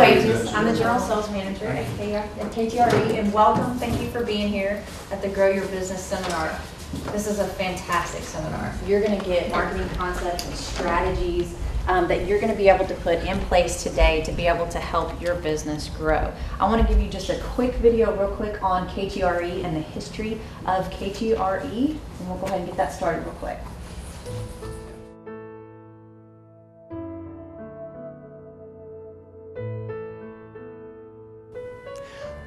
Wages. I'm the General Sales Manager at KTRE, and welcome. Thank you for being here at the Grow Your Business Seminar. This is a fantastic seminar. You're going to get marketing concepts and strategies that you're going to be able to put in place today to be able to help your business grow. I want to give you just a quick video real quick on KTRE and the history of KTRE, and we'll go ahead and get that started real quick.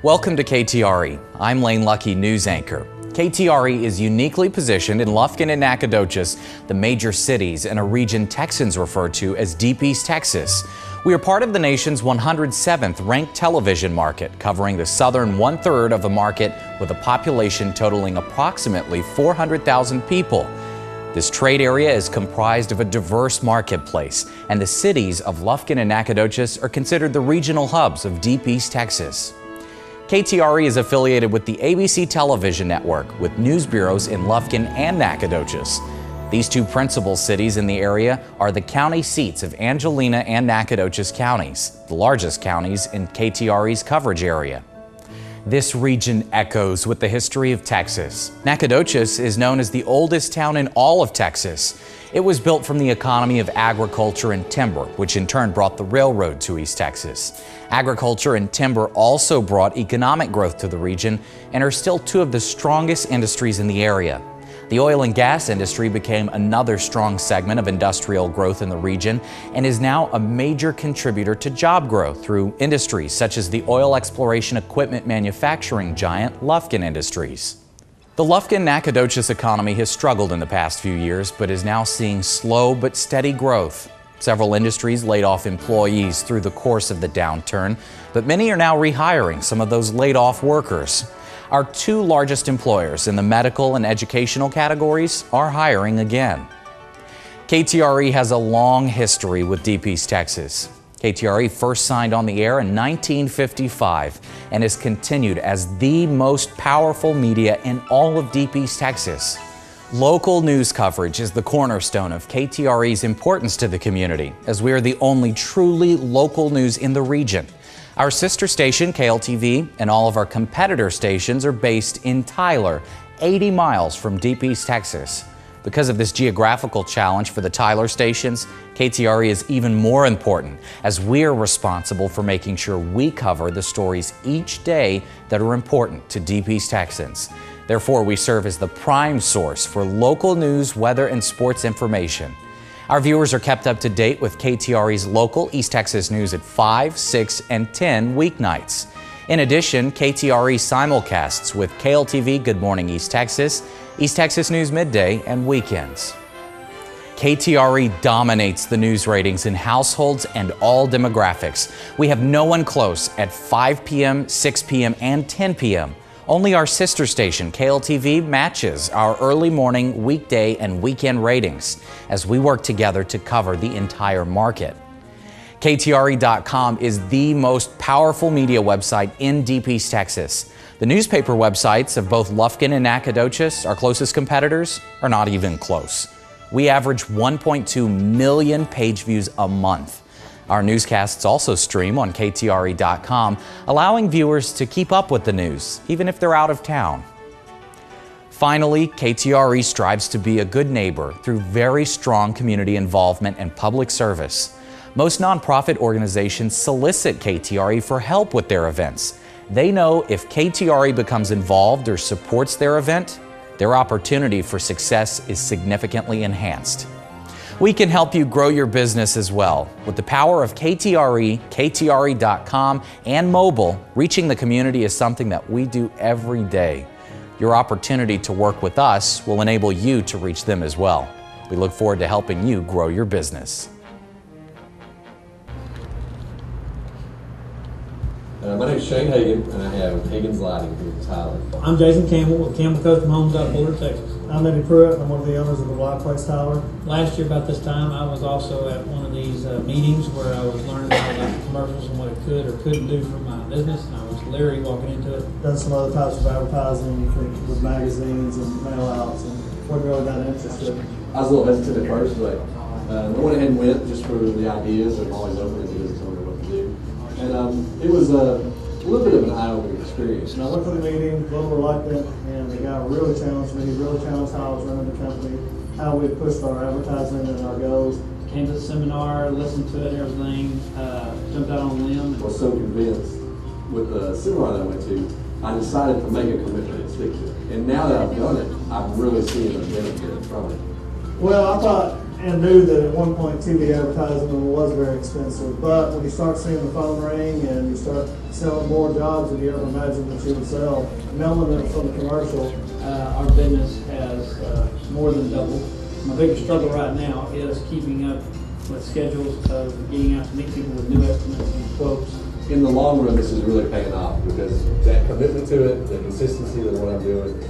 Welcome to KTRE. I'm Lane Lucky, news anchor. KTRE is uniquely positioned in Lufkin and Nacogdoches, the major cities in a region Texans refer to as Deep East Texas. We are part of the nation's 107th ranked television market, covering the southern one-third of the market with a population totaling approximately 400,000 people. This trade area is comprised of a diverse marketplace, and the cities of Lufkin and Nacogdoches are considered the regional hubs of Deep East Texas. KTRE is affiliated with the ABC television network with news bureaus in Lufkin and Nacogdoches. These two principal cities in the area are the county seats of Angelina and Nacogdoches counties, the largest counties in KTRE's coverage area. This region echoes with the history of Texas. Nacogdoches is known as the oldest town in all of Texas. It was built from the economy of agriculture and timber, which in turn brought the railroad to East Texas. Agriculture and timber also brought economic growth to the region and are still two of the strongest industries in the area. The oil and gas industry became another strong segment of industrial growth in the region and is now a major contributor to job growth through industries such as the oil exploration equipment manufacturing giant Lufkin Industries. The Lufkin-Nacogdoches economy has struggled in the past few years, but is now seeing slow but steady growth. Several industries laid off employees through the course of the downturn, but many are now rehiring some of those laid off workers. Our two largest employers in the medical and educational categories are hiring again. KTRE has a long history with Deep East Texas. KTRE first signed on the air in 1955 and has continued as the most powerful media in all of Deep East Texas. Local news coverage is the cornerstone of KTRE's importance to the community, as we are the only truly local news in the region. Our sister station, KLTV, and all of our competitor stations are based in Tyler, 80 miles from Deep East Texas. Because of this geographical challenge for the Tyler stations, KTRE is even more important, as we are responsible for making sure we cover the stories each day that are important to Deep East Texans. Therefore, we serve as the prime source for local news, weather, and sports information. Our viewers are kept up to date with KTRE's local East Texas news at 5, 6, and 10 weeknights. In addition, KTRE simulcasts with KLTV Good Morning East Texas, East Texas News Midday, and weekends. KTRE dominates the news ratings in households and all demographics. We have no one close at 5 p.m., 6 p.m., and 10 p.m. Only our sister station, KLTV, matches our early morning, weekday, and weekend ratings as we work together to cover the entire market. KTRE.com is the most powerful media website in Deep East Texas. The newspaper websites of both Lufkin and Nacogdoches, our closest competitors, are not even close. We average 1.2 million page views a month. Our newscasts also stream on KTRE.com, allowing viewers to keep up with the news, even if they're out of town. Finally, KTRE strives to be a good neighbor through very strong community involvement and public service. Most nonprofit organizations solicit KTRE for help with their events. They know if KTRE becomes involved or supports their event, their opportunity for success is significantly enhanced. We can help you grow your business as well. With the power of KTRE, KTRE.com, and mobile, reaching the community is something that we do every day. Your opportunity to work with us will enable you to reach them as well. We look forward to helping you grow your business. My name is Shane Hagan, and I have Hagan's Lighting here in Tyler. I'm Jason Campbell with Campbell Custom Homes out of Boulder, Texas. I'm Eddie Pruitt. I'm one of the owners of the White Place Tyler. Last year about this time, I was also at one of these meetings where I was learning about like commercials and what it could or couldn't do for my business, and I was leery walking into it. Done some other types of advertising with magazines and mail outs, and wasn't really that interested. I was a little hesitant at first, but I went ahead and went just for the ideas. I'm always open to just telling me what to do. And it was a little bit of an eye-opening experience. And I went to the meeting, a little reluctant, and the guy really challenged me. He really challenged how I was running the company, how we pushed our advertising and our goals. Came to the seminar, listened to it, everything, jumped out on a limb. I was so convinced with the seminar that I went to, I decided to make a commitment and stick to it. And now that I've done it, I'm really seeing the benefit from it. Well, I thought and knew that at one point TV advertising was very expensive, but when you start seeing the phone ring and you start selling more jobs than you ever imagined that you would sell, knowing that from the commercial, Our business has more than doubled. My biggest struggle right now is keeping up with schedules of getting out to meet people with new estimates and quotes. In the long run, this is really paying off because that commitment to it, the consistency of what I'm doing,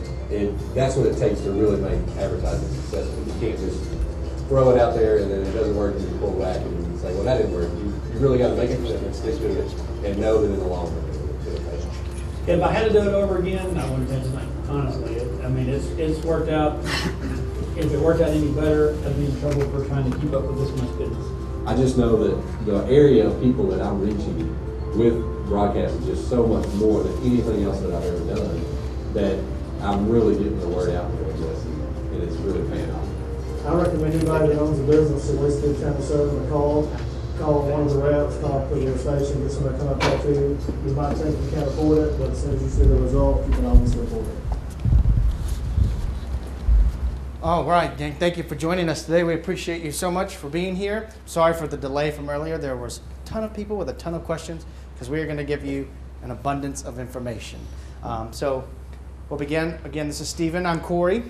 that's what it takes to really make advertising successful. You can't just throw it out there and then it doesn't work and you pull back and you say, well, that didn't work. You really got to make a commitment, stick to it, and know that in the long run it'll pay off. If I had to do it over again, I wouldn't change a thing, honestly. It's worked out. If it worked out any better, I'd be in trouble for trying to keep up with this much business. I just know that the area of people that I'm reaching with broadcast is just so much more than anything else that I've ever done that I'm really getting the word out there with this, and it's really paying off. I recommend anybody that owns a business at least give Channel 7 a call one of the reps, talk to their station, get somebody to come up there to you. You might think you can't afford it, but as soon as you see the result, you can obviously afford it. All right, gang, thank you for joining us today. We appreciate you so much for being here. Sorry for the delay from earlier. There was a ton of people with a ton of questions because we are going to give you an abundance of information. So we'll begin. Again, this is Stephen. I'm Corey.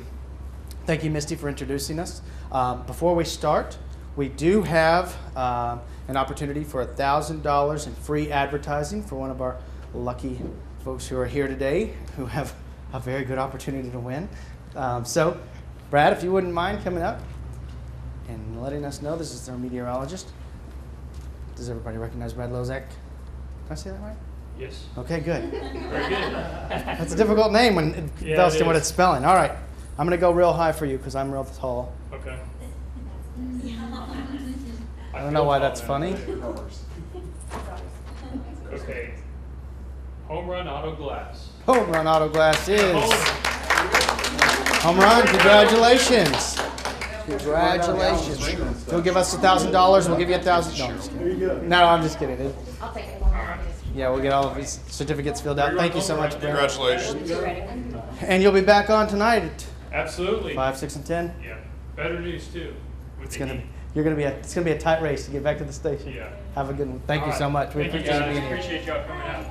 Thank you, Misty, for introducing us. Before we start, we do have an opportunity for $1,000 in free advertising for one of our lucky folks who are here today who have a very good opportunity to win. So Brad, if you wouldn't mind coming up and letting us know, this is our meteorologist. Does everybody recognize Brad Lozak? Did I say that right? Yes. Okay, good. Very good. That's a difficult name when it Yeah, tells it you what is. it's spelling. All right, I'm going to go real high for you because I'm real tall. Okay. I don't know why that's funny. Okay. Home run auto glass. Home run auto glass is home run. Congratulations. Congratulations. You'll give us $1,000. We'll give you $1,000. No, I'm just kidding. No, I'm just kidding. I'll take it. Yeah, we'll get all of these certificates filled out. Thank you so much, Brad. Congratulations. You ready? And you'll be back on tonight at Absolutely. 5, 6, and 10. Yeah. Better news too. With It's the gonna heat. it's gonna be a tight race to get back to the station. Yeah. Have a good one. Thank All you right. so much. We Thank you, appreciate you guys. being here. Appreciate y'all coming out.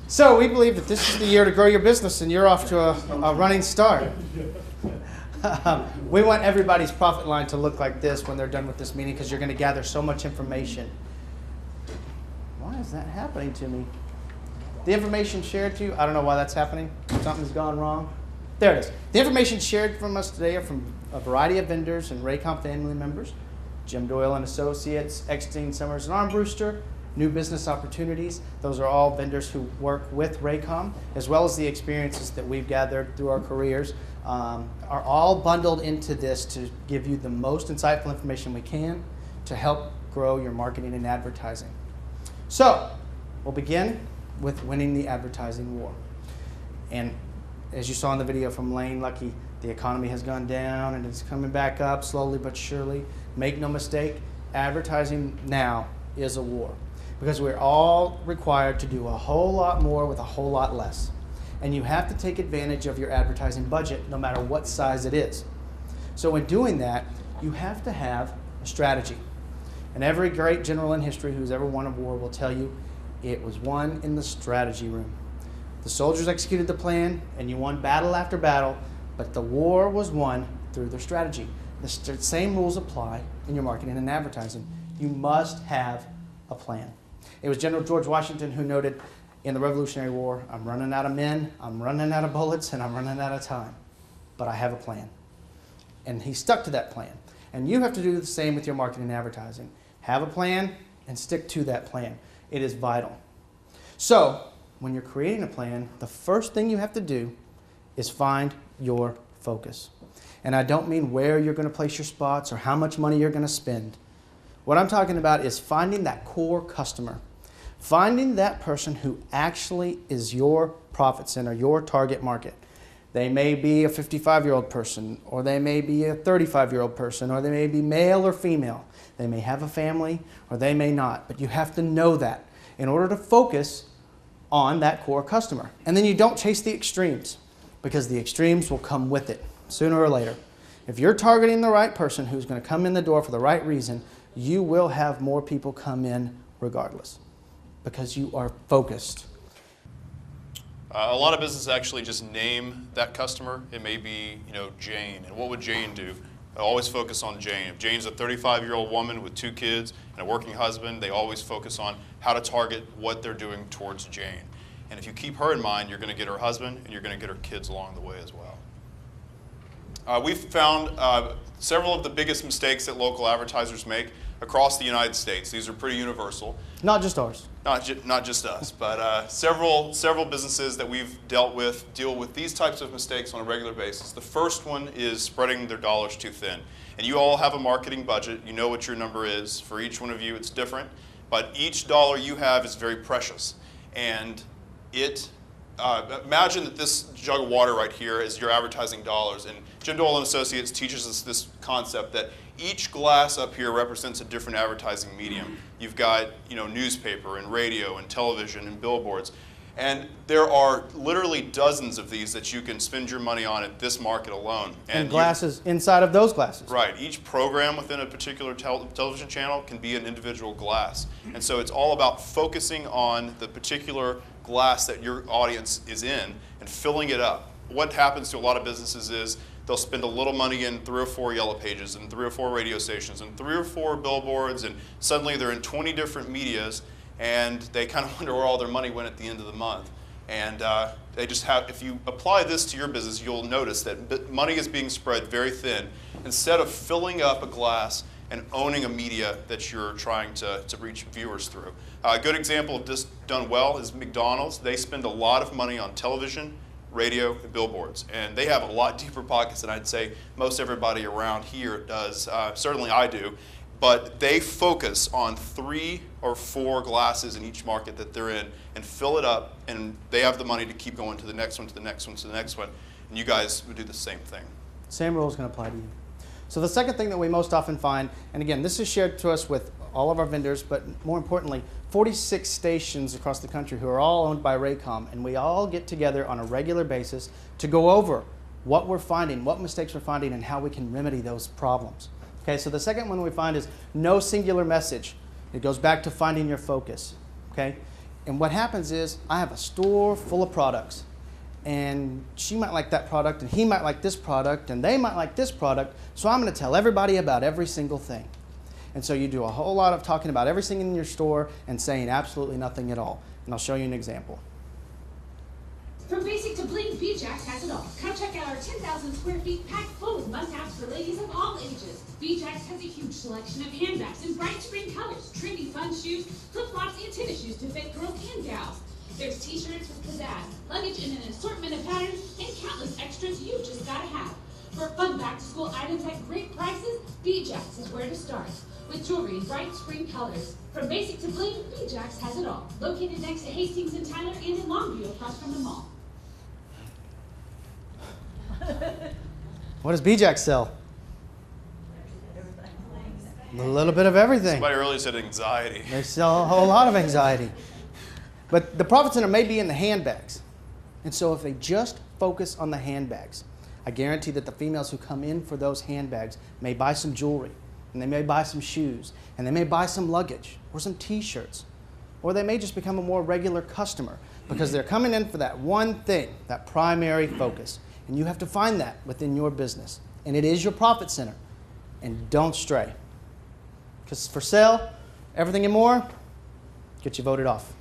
So we believe that this is the year to grow your business, and you're off to a running start. We want everybody's profit line to look like this when they're done with this meeting because you're going to gather so much information. Why is that happening to me? The information shared to you, I don't know why that's happening. Something's gone wrong. There it is. The information shared from us today are from a variety of vendors and Raycom family members, Jim Doyle and Associates, Eckstein, Summers and Armbruster, New Business Opportunities. Those are all vendors who work with Raycom, as well as the experiences that we've gathered through our careers, are all bundled into this to give you the most insightful information we can to help grow your marketing and advertising. So, we'll begin with winning the advertising war. And as you saw in the video from Lane Lucky, the economy has gone down and it's coming back up slowly but surely. Make no mistake, advertising now is a war because we're all required to do a whole lot more with a whole lot less. And you have to take advantage of your advertising budget no matter what size it is. So in doing that, you have to have a strategy. And every great general in history who's ever won a war will tell you it was won in the strategy room. The soldiers executed the plan and you won battle after battle, but the war was won through their strategy. The same rules apply in your marketing and advertising. You must have a plan. It was General George Washington who noted in the Revolutionary War, I'm running out of men, I'm running out of bullets, and I'm running out of time. But I have a plan. And he stuck to that plan. And you have to do the same with your marketing and advertising. Have a plan and stick to that plan. It is vital. So, when you're creating a plan, the first thing you have to do is find your focus. And I don't mean where you're going to place your spots or how much money you're going to spend. What I'm talking about is finding that core customer. Finding that person who actually is your profit center, your target market. They may be a 55-year-old person, or they may be a 35-year-old person, or they may be male or female. They may have a family, or they may not. But you have to know that in order to focus on that core customer. And then you don't chase the extremes, because the extremes will come with it sooner or later. If you're targeting the right person who's going to come in the door for the right reason, you will have more people come in regardless, because you are focused. A lot of businesses actually just name that customer. It may be, Jane. And what would Jane do? I always focus on Jane. If Jane's a 35-year-old woman with 2 kids and a working husband, they always focus on how to target what they're doing towards Jane. And if you keep her in mind, you're going to get her husband and you're going to get her kids along the way as well. We've found several of the biggest mistakes that local advertisers make across the United States. These are pretty universal. Not just ours. Not just us, but several businesses that we've dealt with deal with these types of mistakes on a regular basis. The first one is spreading their dollars too thin. And you all have a marketing budget. You know what your number is. For each one of you, it's different. But each dollar you have is very precious. And imagine that this jug of water right here is your advertising dollars. And Jim Dole and Associates teaches us this concept that each glass up here represents a different advertising medium. You've got, newspaper and radio and television and billboards. And there are literally dozens of these that you can spend your money on at this market alone. And glasses inside of those glasses. Right. Each program within a particular television channel can be an individual glass. And so it's all about focusing on the particular glass that your audience is in and filling it up. What happens to a lot of businesses is they'll spend a little money in 3 or 4 yellow pages and 3 or 4 radio stations and 3 or 4 billboards, and suddenly they're in 20 different medias, and they kind of wonder where all their money went at the end of the month. And they just have, if you apply this to your business, you'll notice that money is being spread very thin instead of filling up a glass and owning a media that you're trying to reach viewers through. A good example of this done well is McDonald's. They spend a lot of money on television, radio, and billboards. And they have a lot deeper pockets than I'd say most everybody around here does. Certainly I do. But they focus on 3 or 4 glasses in each market that they're in and fill it up, and they have the money to keep going to the next one, to the next one, to the next one. And you guys would do the same thing. Same rule is going to apply to you. So the second thing that we most often find, and again, this is shared to us with all of our vendors, but more importantly, 46 stations across the country who are all owned by Raycom, and we all get together on a regular basis to go over what we're finding, what mistakes we're finding, and how we can remedy those problems. Okay, so the second one we find is no singular message. It goes back to finding your focus. Okay, and what happens is I have a store full of products, and she might like that product, and he might like this product, and they might like this product, so I'm going to tell everybody about every single thing. And so you do a whole lot of talking about everything in your store and saying absolutely nothing at all. And I'll show you an example. From basic to bling, BJax has it all. Come check out our 10,000 square feet packed full of must-haves for ladies of all ages. BJax has a huge selection of handbags in bright spring colors, trendy fun shoes, flip-flops, and tennis shoes to fit girls and gals. There's t-shirts with pizzazz, luggage in an assortment of patterns, and countless extras you just gotta have. For fun back-to-school items at great prices, BJax is where to start. With jewelry in bright spring colors. From basic to bling, BJax has it all. Located next to Hastings and Tyler and in Longview across from the mall. What does BJax sell? A little bit of everything. Somebody earlier said anxiety. They sell a whole lot of anxiety. But the profit center may be in the handbags. And so if they just focus on the handbags, I guarantee that the females who come in for those handbags may buy some jewelry, and they may buy some shoes, and they may buy some luggage or some t-shirts, or they may just become a more regular customer because they're coming in for that one thing, that primary focus. And you have to find that within your business. And it is your profit center. And don't stray. Because for sale, everything and more, get you voted off.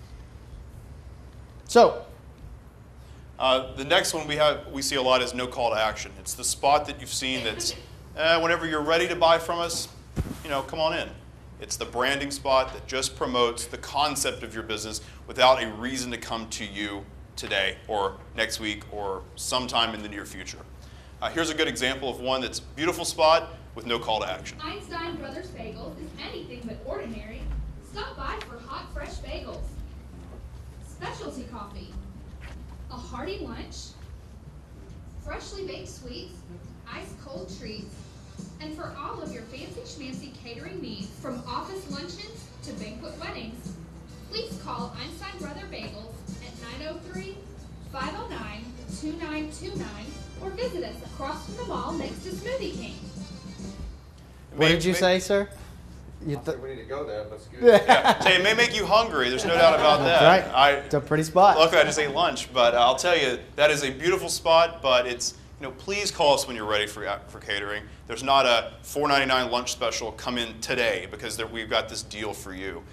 So, the next one we see a lot is no call to action. It's the spot that you've seen that's whenever you're ready to buy from us, come on in. It's the branding spot that just promotes the concept of your business without a reason to come to you today or next week or sometime in the near future. Here's a good example of one that's a beautiful spot with no call to action. Einstein Brothers Bagels is anything but ordinary. Stop by for hot, fresh bagels. hearty lunch, freshly baked sweets, ice cold treats, and for all of your fancy schmancy catering needs, from office luncheons to banquet weddings, please call Einstein Brother Bagels at 903-509-2929 or visit us across from the mall next to Smoothie King. What did you say, sir? We need to go there. That's good. Yeah. Say, it may make you hungry. There's no doubt about that. That's right. It's a pretty spot. Luckily, I just ate lunch, but I'll tell you, that is a beautiful spot, but it's, please call us when you're ready for catering. There's not a $4.99 lunch special, come in today, because we've got this deal for you.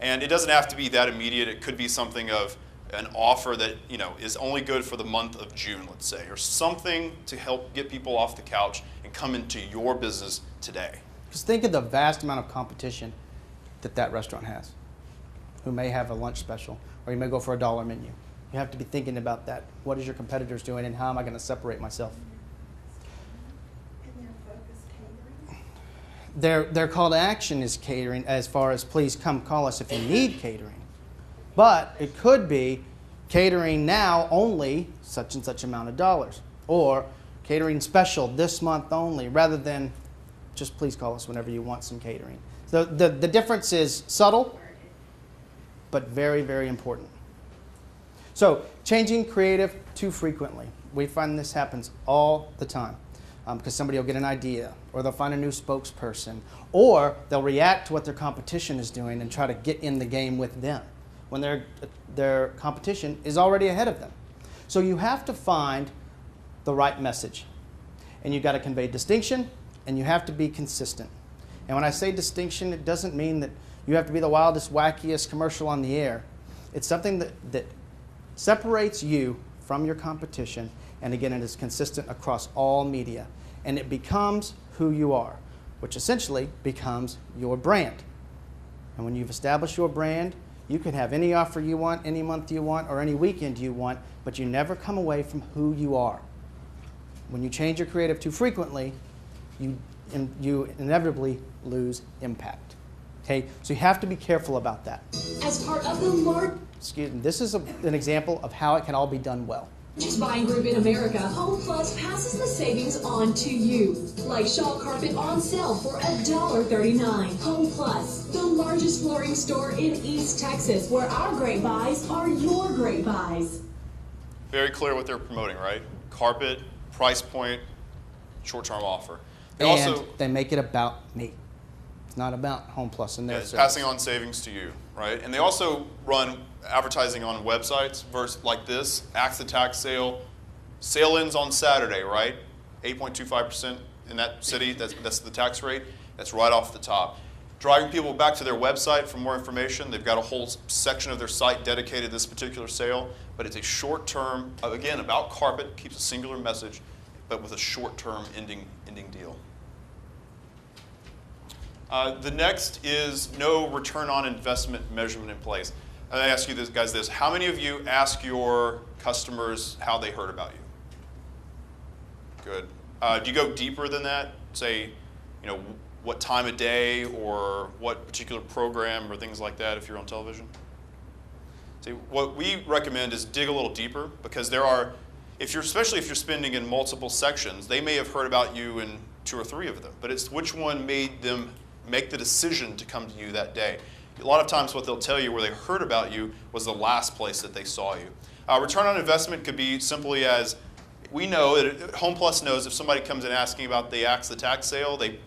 And it doesn't have to be that immediate. It could be something of an offer that, is only good for the month of June, let's say, or something to help get people off the couch and come into your business today. Just think of the vast amount of competition that restaurant has, who may have a lunch special, or you may go for a $1 menu. You have to be thinking about that. What is your competitors doing, and how am I going to separate myself? And their focus catering? Their call to action is catering, as far as please come call us if you need catering. But it could be catering now only such and such amount of dollars, or catering special this month only, rather than just please call us whenever you want some catering. So the difference is subtle, but very, very important. So changing creative too frequently. We find this happens all the time because somebody will get an idea, or they'll find a new spokesperson, or they'll react to what their competition is doing and try to get in the game with them when their competition is already ahead of them. So you have to find the right message, and you've got to convey distinction, and you have to be consistent. And when I say distinction, it doesn't mean that you have to be the wildest, wackiest commercial on the air. It's something that separates you from your competition, and again, it is consistent across all media. And it becomes who you are, which essentially becomes your brand. And when you've established your brand, you can have any offer you want, any month you want, or any weekend you want, but you never come away from who you are. When you change your creative too frequently, you inevitably lose impact. Okay, so you have to be careful about that. As part of the Excuse me, this is an example of how it can all be done well. largest buying group in America, Home Plus passes the savings on to you. Like shawl carpet on sale for $1.39. Home Plus, the largest flooring store in East Texas, where our great buys are your great buys. Very clear what they're promoting, right? Carpet, price point, short-term offer. They make it about me. It's not about Home Plus and their service. Passing on savings to you, right? And they also run advertising on websites like this, Axe the Tax Sale. Sale ends on Saturday, right? 8.25% in that city, that's the tax rate. That's right off the top. Driving people back to their website for more information. They've got a whole section of their site dedicated to this particular sale, but it's a short-term, again, about carpet, keeps a singular message, but with a short-term ending deal. The next is no return on investment measurement in place. I ask you this, how many of you ask your customers how they heard about you? Good. Do you go deeper than that? Say, what time of day or what particular program or things like that if you're on television? See, what we recommend is dig a little deeper, because there are, especially if you're spending in multiple sections, they may have heard about you in 2 or 3 of them, but it's which one made them make the decision to come to you that day. A lot of times what they'll tell you where they heard about you was the last place that they saw you. Return on investment could be simply as, we know that Home Plus knows if somebody comes in asking about the Axe the Tax Sale, they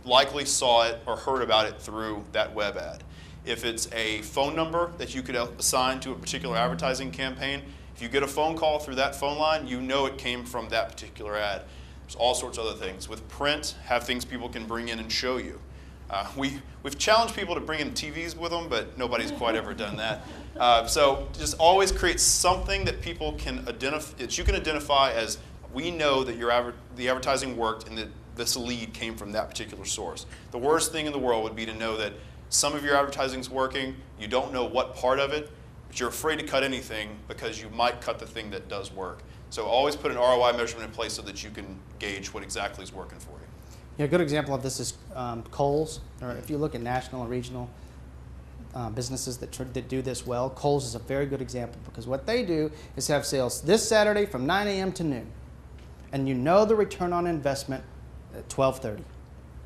likely saw it or heard about it through that web ad. If it's a phone number that you could assign to a particular advertising campaign, if you get a phone call through that phone line, you know it came from that particular ad. There's all sorts of other things. With print, have things people can bring in and show you. We've challenged people to bring in TVs with them, but nobody's quite ever done that. So just always create something that people can identify, that you can identify as, we know that the advertising worked and that this lead came from that particular source. The worst thing in the world would be to know that some of your advertising's working, you don't know what part of it, but you're afraid to cut anything because you might cut the thing that does work. So always put an ROI measurement in place so that you can gauge what exactly is working for you. Yeah, a good example of this is Kohl's, or if you look at national and regional, businesses that do this well. Kohl's is a very good example because what they do is have sales this Saturday from 9 a.m. to noon. And you know the return on investment at 12:30.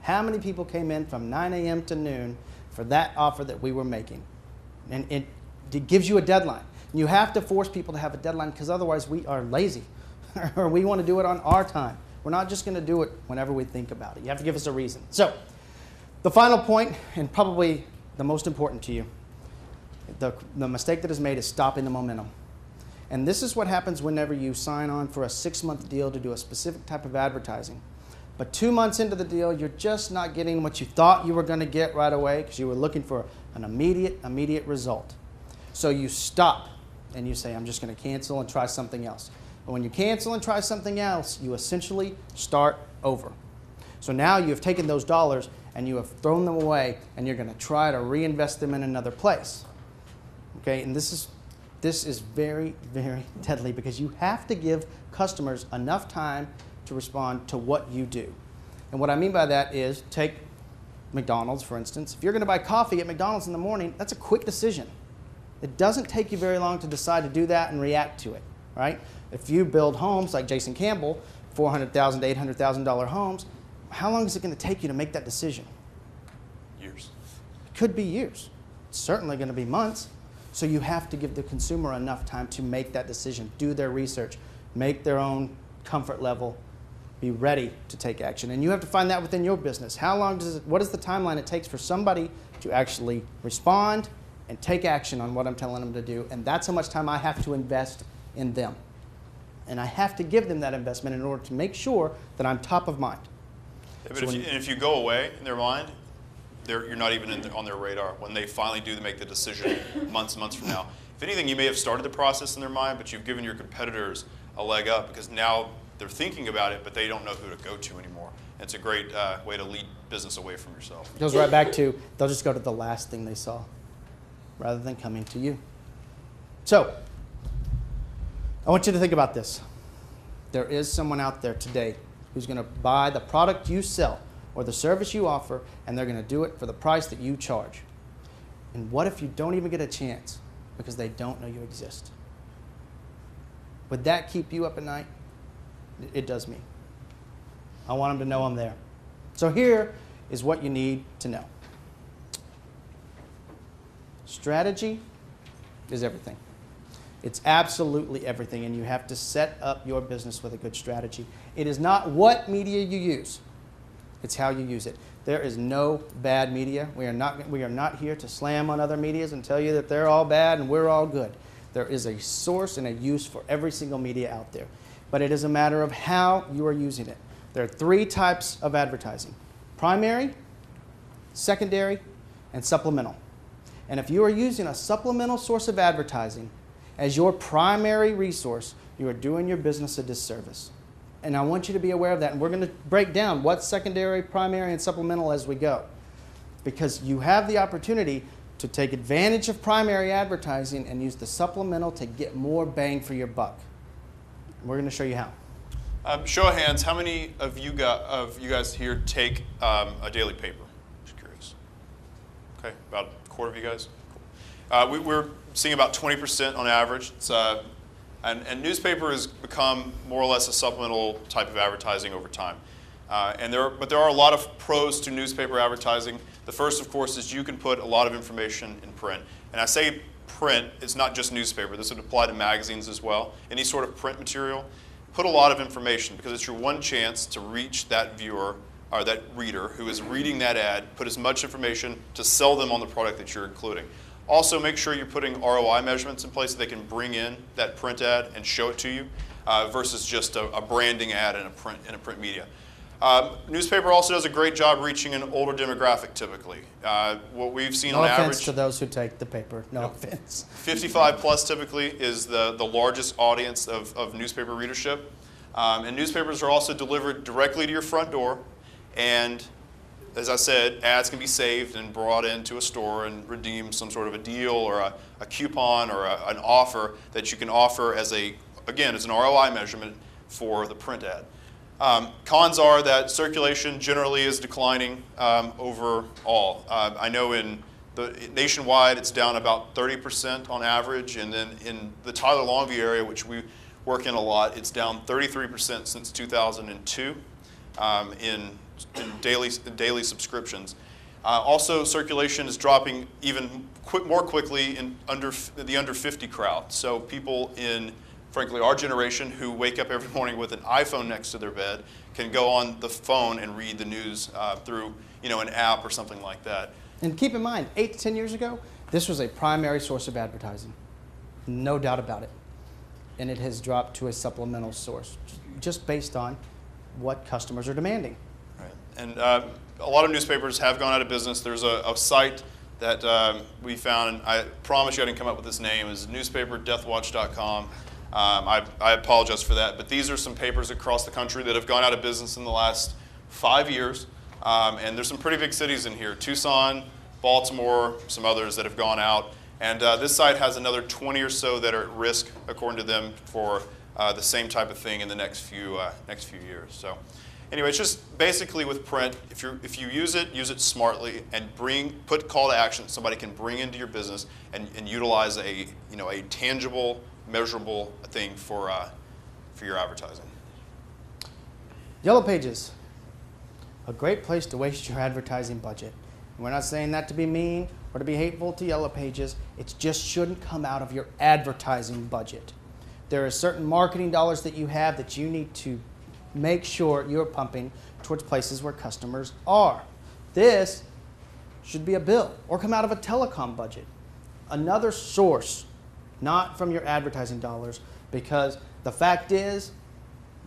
How many people came in from 9 a.m. to noon for that offer that we were making? And it gives you a deadline. You have to force people to have a deadline because otherwise we are lazy or we want to do it on our time. We're not just going to do it whenever we think about it. You have to give us a reason. So the final point, and probably the most important to you, the mistake that is made is stopping the momentum. And this is what happens whenever you sign on for a 6-month deal to do a specific type of advertising. But 2 months into the deal, you're just not getting what you thought you were going to get right away because you were looking for an immediate result. So you stop and you say, I'm just going to cancel and try something else. But when you cancel and try something else, you essentially start over. So now you've taken those dollars and you have thrown them away and you're going to try to reinvest them in another place. Okay, and this is very, very deadly because you have to give customers enough time to respond to what you do. And what I mean by that is, take McDonald's, for instance. If you're going to buy coffee at McDonald's in the morning, that's a quick decision. It doesn't take you very long to decide to do that and react to it, right? If you build homes like Jason Campbell, $400,000 to $800,000 homes, how long is it going to take you to make that decision? Years. It could be years. It's certainly going to be months. So you have to give the consumer enough time to make that decision, do their research, make their own comfort level, be ready to take action. And you have to find that within your business. What is the timeline it takes for somebody to actually respond and take action on what I'm telling them to do? And that's how much time I have to invest in them. And I have to give them that investment in order to make sure that I'm top of mind. Yeah, but if you go away in their mind, you're not even on their radar when they finally do make the decision months and months from now. If anything, you may have started the process in their mind, but you've given your competitors a leg up because now they're thinking about it, but they don't know who to go to anymore. And it's a great way to lead business away from yourself. It goes right back to, they'll just go to the last thing they saw rather than coming to you. So, I want you to think about this. There is someone out there today who's going to buy the product you sell or the service you offer, and they're going to do it for the price that you charge. And what if you don't even get a chance because they don't know you exist? Would that keep you up at night? It does me. I want them to know I'm there. So here is what you need to know. Strategy is everything. It's absolutely everything, and you have to set up your business with a good strategy. It is not what media you use. It's how you use it. There is no bad media. We are not here to slam on other medias and tell you that they're all bad and we're all good. There is a source and a use for every single media out there. But it is a matter of how you are using it. There are 3 types of advertising: primary, secondary, and supplemental. And if you are using a supplemental source of advertising as your primary resource, you are doing your business a disservice. And I want you to be aware of that. And we're going to break down what's secondary, primary, and supplemental as we go. Because you have the opportunity to take advantage of primary advertising and use the supplemental to get more bang for your buck. We're going to show you how. Show of hands, how many of you guys here take a daily paper? Just curious. Okay, about a quarter of you guys. Cool. We're seeing about 20% on average. It's, and newspaper has become more or less a supplemental type of advertising over time. But there are a lot of pros to newspaper advertising. The first, of course, is you can put a lot of information in print. And I say print, it's not just newspaper. This would apply to magazines as well. Any sort of print material. Put a lot of information because it's your one chance to reach that viewer or that reader who is reading that ad. Put as much information to sell them on the product that you're including. Also, make sure you're putting ROI measurements in place so they can bring in that print ad and show it to you versus just a branding ad in a print media. Newspaper also does a great job reaching an older demographic typically. What we've seen on average— No offense to those who take the paper, no offense. 55 plus typically is the largest audience of newspaper readership. And newspapers are also delivered directly to your front door. And as I said, ads can be saved and brought into a store and redeem some sort of a deal or a coupon or an offer that you can offer as an ROI measurement for the print ad. Cons are that circulation generally is declining overall. I know in Nationwide, it's down about 30% on average, and then in the Tyler Longview area, which we work in a lot, it's down 33% since 2002 in daily subscriptions. Also, circulation is dropping even more quickly in the under 50 crowd. So people in, frankly, our generation who wake up every morning with an iPhone next to their bed can go on the phone and read the news through an app or something like that. And keep in mind, 8 to 10 years ago, this was a primary source of advertising. No doubt about it. And it has dropped to a supplemental source, just based on what customers are demanding. Right. And a lot of newspapers have gone out of business. There's a site that we found, and I promise you I didn't come up with this name, is newspaperdeathwatch.com. I apologize for that, but these are some papers across the country that have gone out of business in the last 5 years. And there's some pretty big cities in here: Tucson, Baltimore, some others that have gone out. And this site has another 20 or so that are at risk, according to them, for the same type of thing in the next few years. So anyway, it's just basically with print, if you use it smartly and put call to action somebody can bring into your business and utilize a tangible, measurable thing for your advertising. Yellow Pages, a great place to waste your advertising budget. We're not saying that to be mean or to be hateful to Yellow Pages. It just shouldn't come out of your advertising budget. There are certain marketing dollars that you have that you need to make sure you're pumping towards places where customers are. This should be a bill or come out of a telecom budget. Another source, not from your advertising dollars, because the fact is,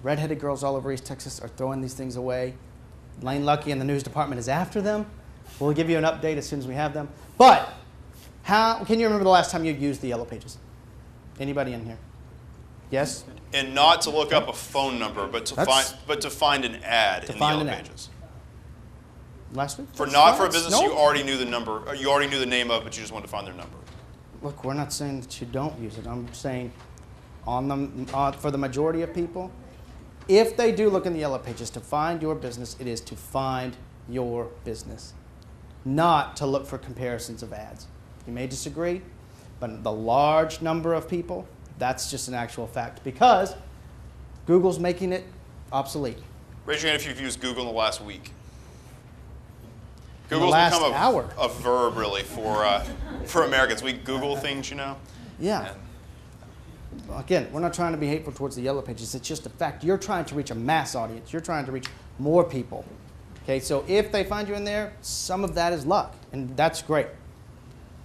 redheaded girls all over East Texas are throwing these things away. Lane Lucky and the news department is after them. We'll give you an update as soon as we have them. But how can you remember the last time you used the Yellow Pages? Anybody in here? Yes? And not to look up a phone number, but to find an ad in the Yellow Pages. Last week? For a business you already knew the number, or you already knew the name of, but you just wanted to find their number. Look, we're not saying that you don't use it. I'm saying for the majority of people, if they do look in the Yellow Pages to find your business, it is to find your business, not to look for comparisons of ads. You may disagree, but the large number of people, that's just an actual fact, because Google's making it obsolete. Raise your hand if you've used Google in the last week. In the Google's last become hour. a verb, really, for Americans. We Google things, Yeah. Again, we're not trying to be hateful towards the Yellow Pages. It's just a fact. You're trying to reach a mass audience. You're trying to reach more people. Okay, so if they find you in there, some of that is luck, and that's great.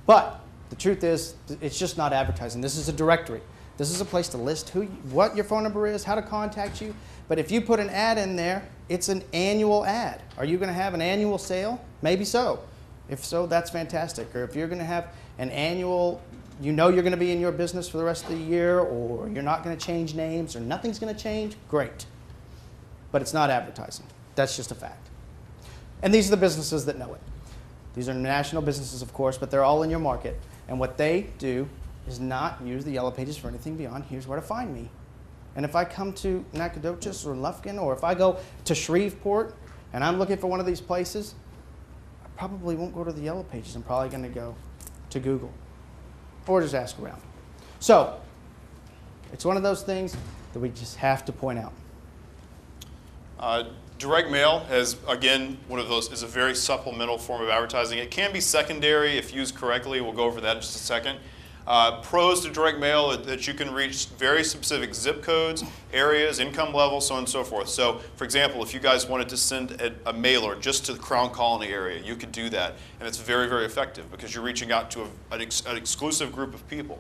But the truth is, it's just not advertising. This is a directory. This is a place to list what your phone number is, how to contact you. But if you put an ad in there, it's an annual ad. Are you going to have an annual sale? Maybe so. If so, that's fantastic. Or if you're going to have an annual, you're going to be in your business for the rest of the year, or you're not going to change names, or nothing's going to change, great. But it's not advertising. That's just a fact. And these are the businesses that know it. These are national businesses, of course, but they're all in your market. And what they do is not use the Yellow Pages for anything beyond here's where to find me. And if I come to Nacogdoches or Lufkin, or if I go to Shreveport and I'm looking for one of these places, I probably won't go to the Yellow Pages. I'm probably going to go to Google or just ask around. So it's one of those things that we just have to point out. Direct mail is, again, one of those, is a very supplemental form of advertising. It can be secondary if used correctly. We'll go over that in just a second. Pros to direct mail that you can reach very specific zip codes, areas, income levels, so on and so forth. So, for example, if you guys wanted to send a mailer just to the Crown Colony area, you could do that. And it's very, very effective because you're reaching out to an exclusive group of people.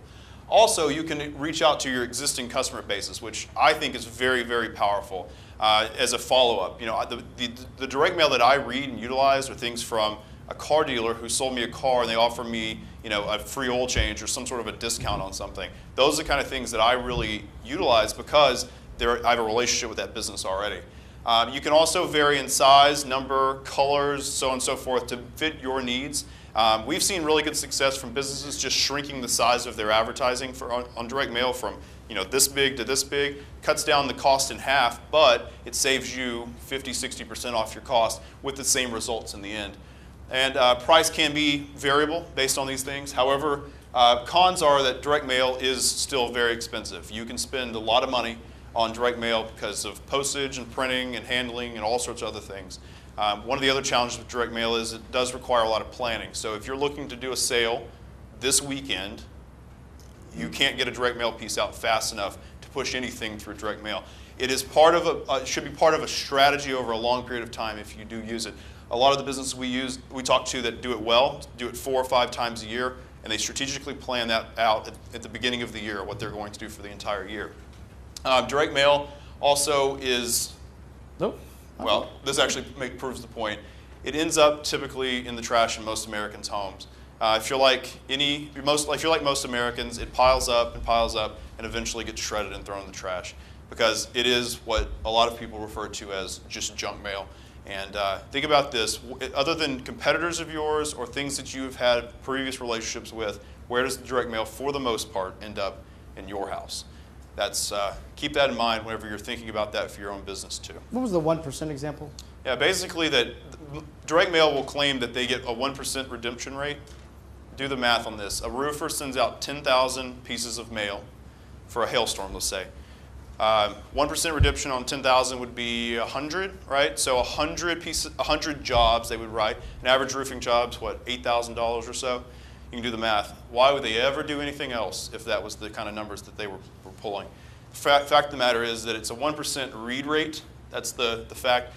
Also, you can reach out to your existing customer bases, which I think is very, very powerful as a follow-up. The direct mail that I read and utilize are things from a car dealer who sold me a car and they offer me a free oil change or some sort of a discount on something. Those are the kind of things that I really utilize because I have a relationship with that business already. You can also vary in size, number, colors, so on and so forth to fit your needs. We've seen really good success from businesses just shrinking the size of their advertising on direct mail from this big to this big. Cuts down the cost in half, but it saves you 50, 60% off your cost with the same results in the end. And price can be variable based on these things. However, cons are that direct mail is still very expensive. You can spend a lot of money on direct mail because of postage and printing and handling and all sorts of other things. One of the other challenges with direct mail is it does require a lot of planning. So if you're looking to do a sale this weekend, you can't get a direct mail piece out fast enough to push anything through direct mail. It is part of it should be part of a strategy over a long period of time if you do use it. A lot of the businesses we talk to that do it well, do it 4 or 5 times a year, and they strategically plan that out at the beginning of the year, what they're going to do for the entire year. Direct mail also is, well, this actually proves the point. It ends up typically in the trash in most Americans' homes. If you're like most Americans, it piles up and eventually gets shredded and thrown in the trash because it is what a lot of people refer to as just junk mail. And think about this, other than competitors of yours or things that you have had previous relationships with, where does the direct mail, for the most part, end up in your house? That's, keep that in mind whenever you're thinking about that for your own business too. What was the 1% example? Yeah, basically that direct mail will claim that they get a 1% redemption rate. Do the math on this. A roofer sends out 10,000 pieces of mail for a hailstorm, let's say. 1% redemption on 10,000 would be 100, right? So 100 jobs they would write. An average roofing job's what, $8,000 or so? You can do the math. Why would they ever do anything else if that was the kind of numbers that they were pulling? Fact of the matter is that it's a 1% read rate. That's the fact.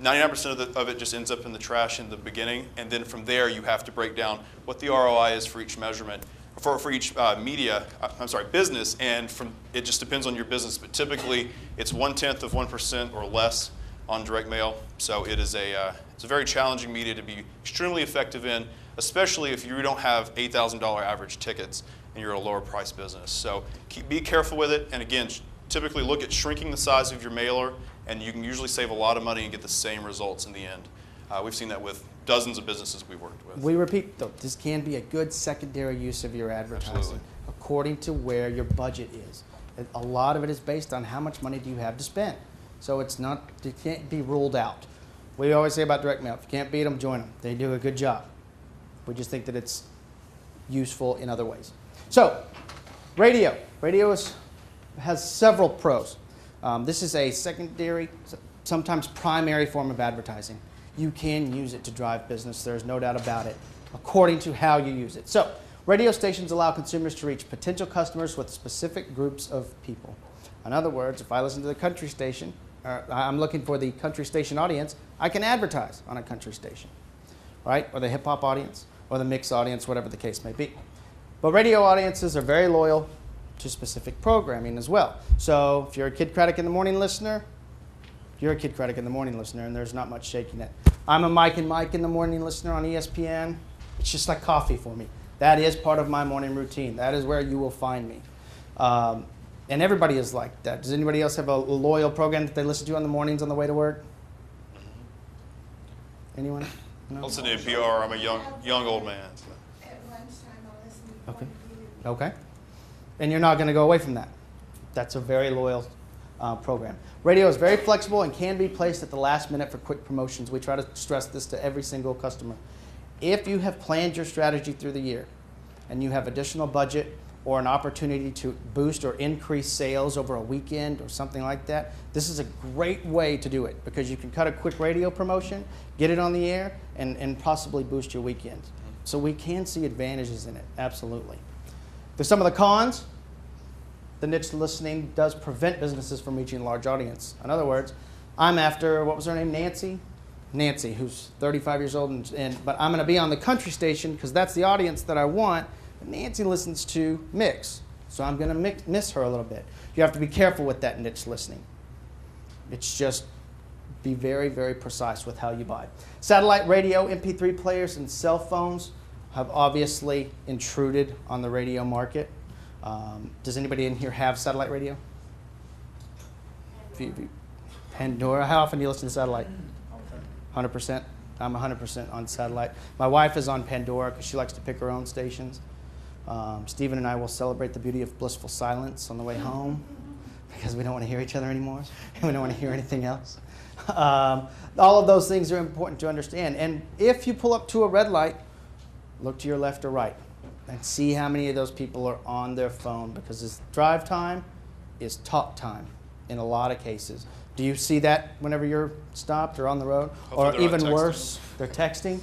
99% of it just ends up in the trash in the beginning, and then from there you have to break down what the ROI is for each measurement, for each business, and it just depends on your business, but typically it's 1/10 of 1% or less on direct mail, so it's a very challenging media to be extremely effective in, especially if you don't have $8,000 average tickets and you're a lower price business. So be careful with it, and again, typically look at shrinking the size of your mailer, and you can usually save a lot of money and get the same results in the end. We've seen that with dozens of businesses we worked with. We repeat, though, this can be a good secondary use of your advertising. Absolutely. According to where your budget is. A lot of it is based on how much money do you have to spend. So it can't be ruled out. We always say about direct mail, if you can't beat them, join them. They do a good job. We just think that it's useful in other ways. So, radio. Radio has several pros. This is a secondary, sometimes primary form of advertising. You can use it to drive business, there's no doubt about it, according to how you use it. So, radio stations allow consumers to reach potential customers with specific groups of people. In other words, if I listen to the country station, or I'm looking for the country station audience, I can advertise on a country station, right? Or the hip hop audience, or the mix audience, whatever the case may be. But radio audiences are very loyal to specific programming as well. So if you're a Kid Craddock in the Morning listener, you're a Kid Craddock in the Morning listener, and there's not much shaking it. I'm a Mike and Mike in the Morning listener on ESPN. It's just like coffee for me. That is part of my morning routine. That is where you will find me. And everybody is like that. Does anybody else have a loyal program that they listen to on the mornings on the way to work? Anyone? No? I listen to NPR. I'm a young old man. So. At lunchtime, I'll listen to Okay. one of you. Okay. And you're not going to go away from that. That's a very loyal program. Radio is very flexible and can be placed at the last minute for quick promotions. We try to stress this to every single customer. If you have planned your strategy through the year and you have additional budget or an opportunity to boost or increase sales over a weekend or something like that, this is a great way to do it because you can cut a quick radio promotion, get it on the air, and possibly boost your weekend. So we can see advantages in it, absolutely. There's some of the cons. The niche listening does prevent businesses from reaching a large audience. In other words, I'm after, what was her name, Nancy? Nancy, who's 35 years old, but I'm going to be on the country station because that's the audience that I want. Nancy listens to mix, so I'm going to miss her a little bit. You have to be careful with that niche listening. It's just be very, very precise with how you buy. Satellite radio, MP3 players, and cell phones have obviously intruded on the radio market. Does anybody in here have satellite radio? Pandora. How often do you listen to satellite? 100%. I'm 100% on satellite. My wife is on Pandora because she likes to pick her own stations. Stephen and I will celebrate the beauty of blissful silence on the way home because we don't want to hear each other anymore. We don't want to hear anything else. All of those things are important to understand. And if you pull up to a red light, look to your left or right and see how many of those people are on their phone, because this drive time is talk time in a lot of cases. Do you see that whenever you're stopped or on the road? Hopefully Or they're not even texting. worse, they're texting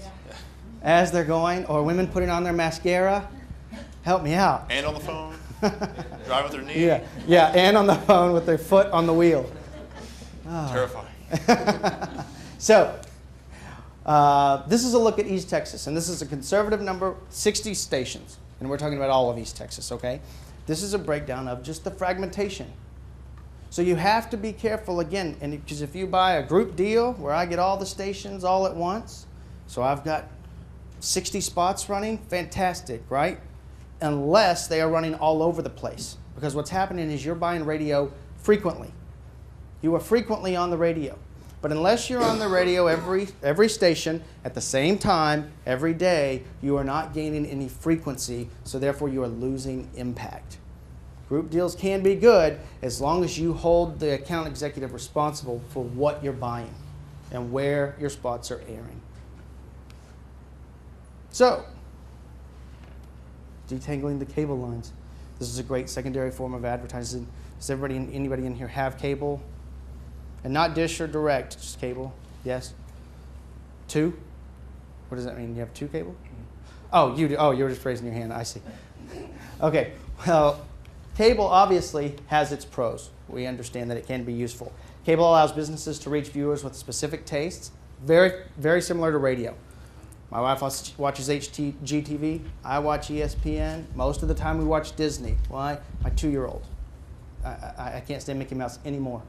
as they're going, or women putting on their mascara. Help me out. And on the phone, driving with their knee. Yeah, and on the phone with their foot on the wheel. Terrifying. So, this is a look at East Texas, and this is a conservative number, 60 stations, and we're talking about all of East Texas, okay? This is a breakdown of just the fragmentation. So you have to be careful, again, and because if you buy a group deal where I get all the stations all at once, so I've got 60 spots running, fantastic, right? Unless they are running all over the place. Because what's happening is you're buying radio frequently. You are frequently on the radio. But unless you're on the radio every station at the same time, every day, you are not gaining any frequency, so therefore you are losing impact. Group deals can be good as long as you hold the account executive responsible for what you're buying and where your spots are airing. So, detangling the cable lines. This is a great secondary form of advertising. Does anybody in here have cable? And not dish or direct, just cable. Yes? 2? What does that mean? You have 2 cable? Oh, you do. Oh, you were just raising your hand. I see. Okay. Well, cable obviously has its pros. We understand that it can be useful. Cable allows businesses to reach viewers with specific tastes, very, very similar to radio. My wife watches HGTV. I watch ESPN. Most of the time we watch Disney. Why? My 2-year-old. I can't stand Mickey Mouse anymore.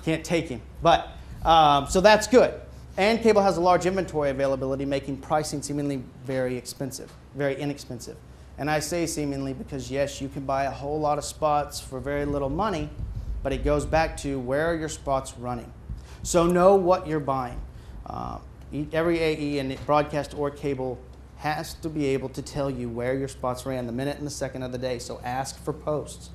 Can't take him. But, so that's good. And cable has a large inventory availability, making pricing seemingly very expensive, very inexpensive. And I say seemingly because, yes, you can buy a whole lot of spots for very little money, but it goes back to where are your spots running. So know what you're buying. Every AE, and broadcast or cable, has to be able to tell you where your spots ran the minute and the second of the day. So ask for posts.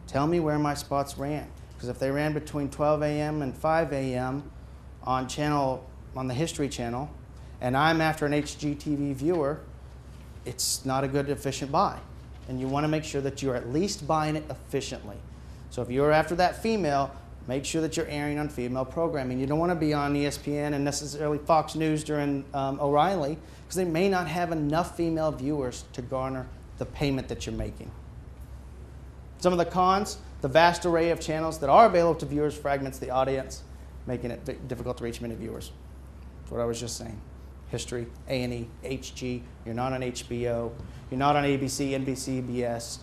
Tell me where my spots ran. Because if they ran between 12 a.m. and 5 a.m. on the History Channel, and I'm after an HGTV viewer, it's not a good, efficient buy. And you want to make sure that you're at least buying it efficiently. So if you're after that female, make sure that you're airing on female programming. You don't want to be on ESPN and necessarily Fox News during O'Reilly, because they may not have enough female viewers to garner the payment that you're making. Some of the cons: the vast array of channels that are available to viewers fragments the audience, making it difficult to reach many viewers. That's what I was just saying. History, A&E, HG, you're not on HBO, you're not on ABC, NBC, CBS.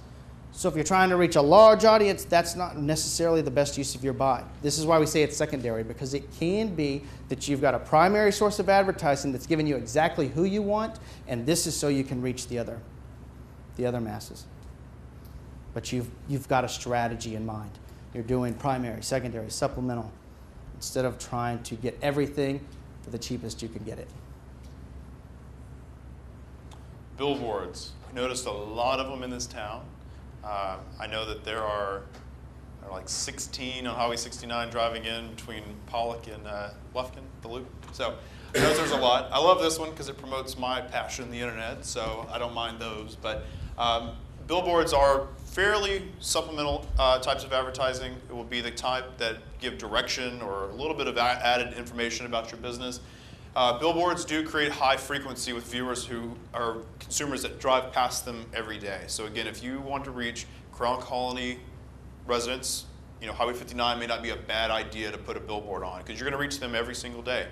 So if you're trying to reach a large audience, that's not necessarily the best use of your buy. This is why we say it's secondary, because it can be that you've got a primary source of advertising that's giving you exactly who you want, and this is so you can reach the other masses. But you've got a strategy in mind. You're doing primary, secondary, supplemental, instead of trying to get everything for the cheapest you can get it. Billboards. We noticed a lot of them in this town. I know that there are like 16 on Highway 69 driving in between Pollock and Lufkin, the loop. So I know there's a lot. I love this one because it promotes my passion, the internet, so I don't mind those. But billboards are fairly supplemental types of advertising. It will be the type that give direction or a little bit of added information about your business. Billboards do create high frequency with viewers who are consumers that drive past them every day. So again, if you want to reach Crown Colony residents, Highway 59 may not be a bad idea to put a billboard on, because you're going to reach them every single day.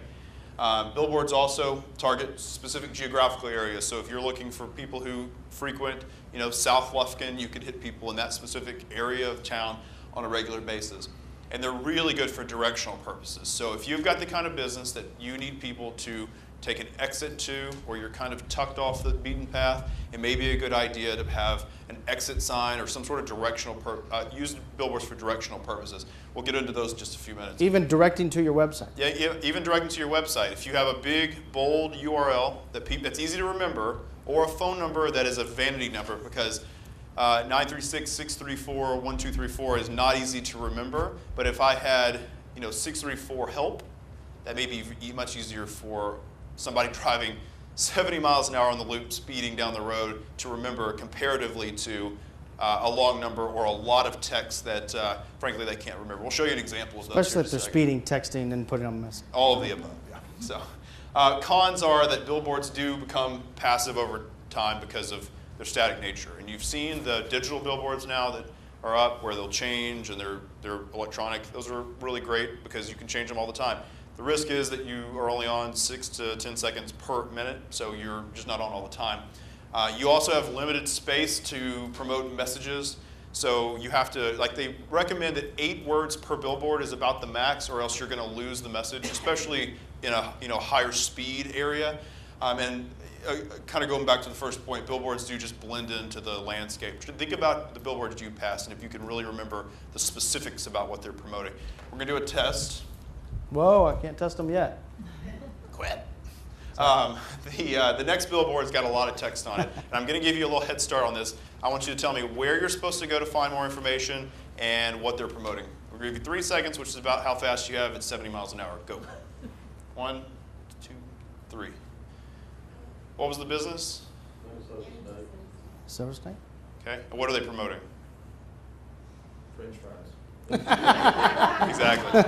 Billboards also target specific geographical areas. So if you're looking for people who frequent, South Lufkin, you could hit people in that specific area of town on a regular basis. And they're really good for directional purposes. So if you've got the kind of business that you need people to take an exit to, or you're kind of tucked off the beaten path, it may be a good idea to have an exit sign or some sort of directional, use billboards for directional purposes. We'll get into those in just a few minutes. Even directing to your website. Yeah, even directing to your website. If you have a big, bold URL that's easy to remember, or a phone number that is a vanity number, because 936-634-1234 is not easy to remember. But if I had 634 help, that may be much easier for somebody driving 70 miles an hour on the loop, speeding down the road, to remember comparatively to a long number or a lot of text that, frankly, they can't remember. We'll show you an example of those. Especially if they're speeding, texting, and putting on mess. All of the above, yeah. So, cons are that billboards do become passive over time because of their static nature. And you've seen the digital billboards now that are up where they'll change and they're electronic. Those are really great because you can change them all the time. The risk is that you are only on 6 to 10 seconds per minute, so you're just not on all the time. You also have limited space to promote messages, so you have to, like, they recommend that 8 words per billboard is about the max, or else you're going to lose the message, especially in a higher speed area. And kind of going back to the first point, billboards do just blend into the landscape. Think about the billboards you pass, and if you can really remember the specifics about what they're promoting. We're going to do a test. Whoa, I can't test them yet. Quit. The next billboard's got a lot of text on it, and I'm going to give you a little head start on this. I want you to tell me where you're supposed to go to find more information and what they're promoting. We're going to give you 3 seconds, which is about how fast you have at 70 miles an hour. Go. 1, 2, 3. What was the business? Silver State. Okay. And what are they promoting? French fries. Exactly.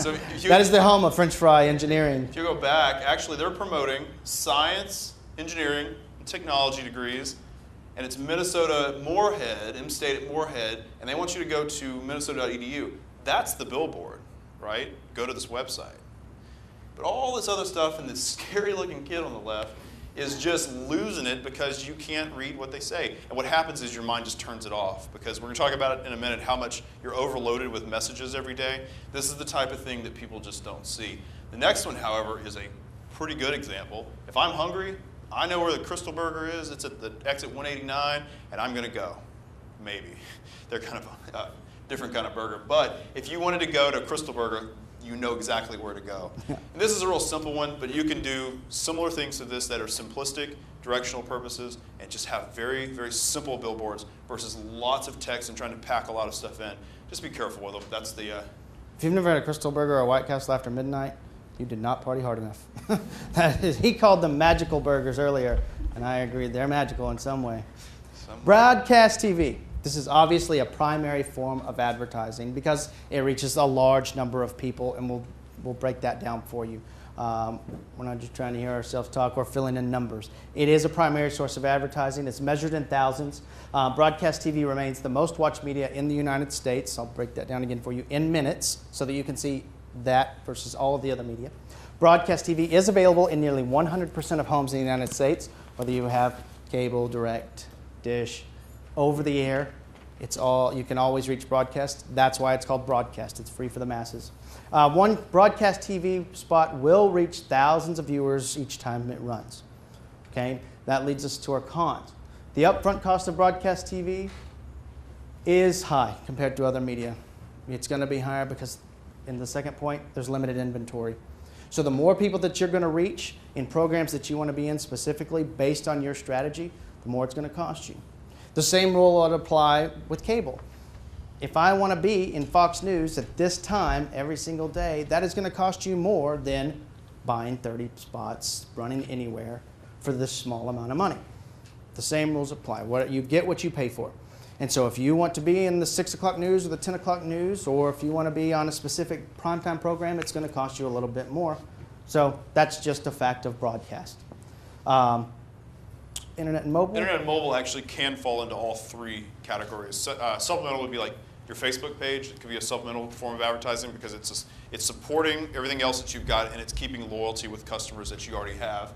So that is the home of French fry engineering. If you go back, actually they're promoting science, engineering, and technology degrees, and it's Minnesota Moorhead, M-State at Moorhead, and they want you to go to minnesota.edu. That's the billboard, right? Go to this website. But all this other stuff and this scary looking kid on the left is just losing it because you can't read what they say. And what happens is your mind just turns it off, because we're going to talk about it in a minute, how much you're overloaded with messages every day. This is the type of thing that people just don't see. The next one, however, is a pretty good example. If I'm hungry, I know where the Crystal Burger is. It's at the exit 189, and I'm going to go. Maybe. They're kind of a different kind of burger. But if you wanted to go to Crystal Burger, you know exactly where to go. And this is a real simple one, but you can do similar things to this that are simplistic, directional purposes, and just have very, very simple billboards versus lots of text and trying to pack a lot of stuff in. Just be careful with them. That's the... If you've never had a Crystal Burger or a White Castle after midnight, you did not party hard enough. He called them magical burgers earlier, and I agree, they're magical in some way. Broadcast TV. This is obviously a primary form of advertising because it reaches a large number of people, and we'll break that down for you. We're not just trying to hear ourselves talk or filling in numbers. It is a primary source of advertising. It's measured in thousands. Broadcast TV remains the most watched media in the United States. I'll break that down again for you in minutes so that you can see that versus all of the other media. Broadcast TV is available in nearly 100% of homes in the United States, whether you have cable, direct, dish, over the air. It's all, you can always reach broadcast. That's why it's called broadcast. It's free for the masses. One broadcast TV spot will reach thousands of viewers each time it runs. Okay, that leads us to our cons. The upfront cost of broadcast TV is high compared to other media. It's going to be higher because, in the second point, there's limited inventory. So the more people that you're going to reach in programs that you want to be in specifically based on your strategy, the more it's going to cost you. The same rule would apply with cable. If I want to be in Fox News at this time every single day, that is going to cost you more than buying 30 spots, running anywhere for this small amount of money. The same rules apply. You get what you pay for. And so if you want to be in the 6 o'clock news or the 10 o'clock news, or if you want to be on a specific primetime program, it's going to cost you a little bit more. So that's just a fact of broadcast. Internet and mobile? Internet and mobile actually can fall into all 3 categories. Supplemental would be like your Facebook page. It could be a supplemental form of advertising because it's supporting everything else that you've got, and it's keeping loyalty with customers that you already have.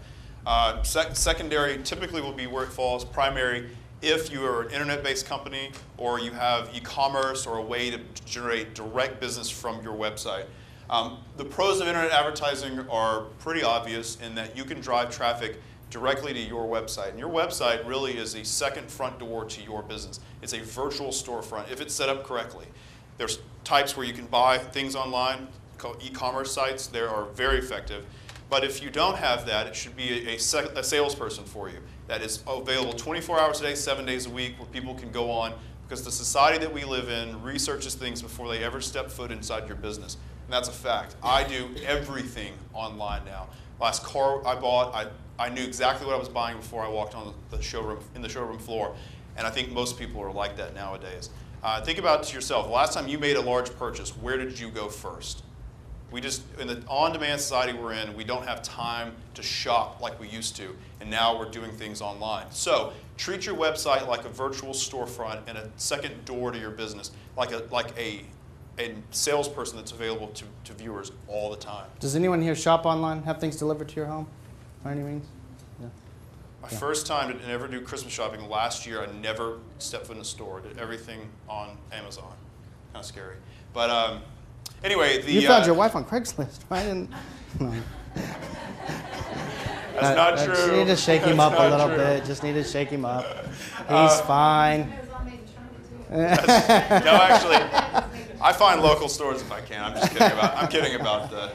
Secondary typically will be where it falls. Primary, if you are an internet-based company or you have e-commerce or a way to generate direct business from your website. The pros of internet advertising are pretty obvious in that you can drive traffic directly to your website. And your website really is a second front door to your business. It's a virtual storefront if it's set up correctly. There's types where you can buy things online, called e-commerce sites. They are very effective. But if you don't have that, it should be a salesperson for you that is available 24 hours a day, 7 days a week, where people can go on, because the society that we live in researches things before they ever step foot inside your business. and that's a fact. I do everything online now. Last car I bought, I knew exactly what I was buying before I walked on the showroom floor, and I think most people are like that nowadays. Think about it to yourself. The last time you made a large purchase, where did you go first? We just, in the on-demand society we're in, we don't have time to shop like we used to, and now we're doing things online. So treat your website like a virtual storefront and a second door to your business, like a salesperson that's available to viewers all the time. Does anyone here shop online, have things delivered to your home by any means? Yeah. My first time to ever do Christmas shopping last year, I never stepped foot in a store. I did everything on Amazon. Kind of scary. But anyway, you found your wife on Craigslist, right? No. That's not true. Just need to shake him up a little bit. Just need to shake him up. He's fine. No, actually, I find local stores if I can. I'm just kidding about. I'm kidding about the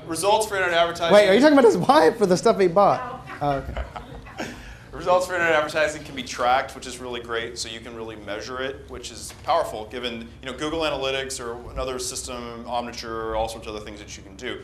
results for internet advertising. Wait, are you talking about his wife or the stuff he bought? Oh, okay. Results for internet advertising can be tracked, which is really great. So you can really measure it, which is powerful, given Google Analytics or another system, Omniture, all sorts of other things that you can do.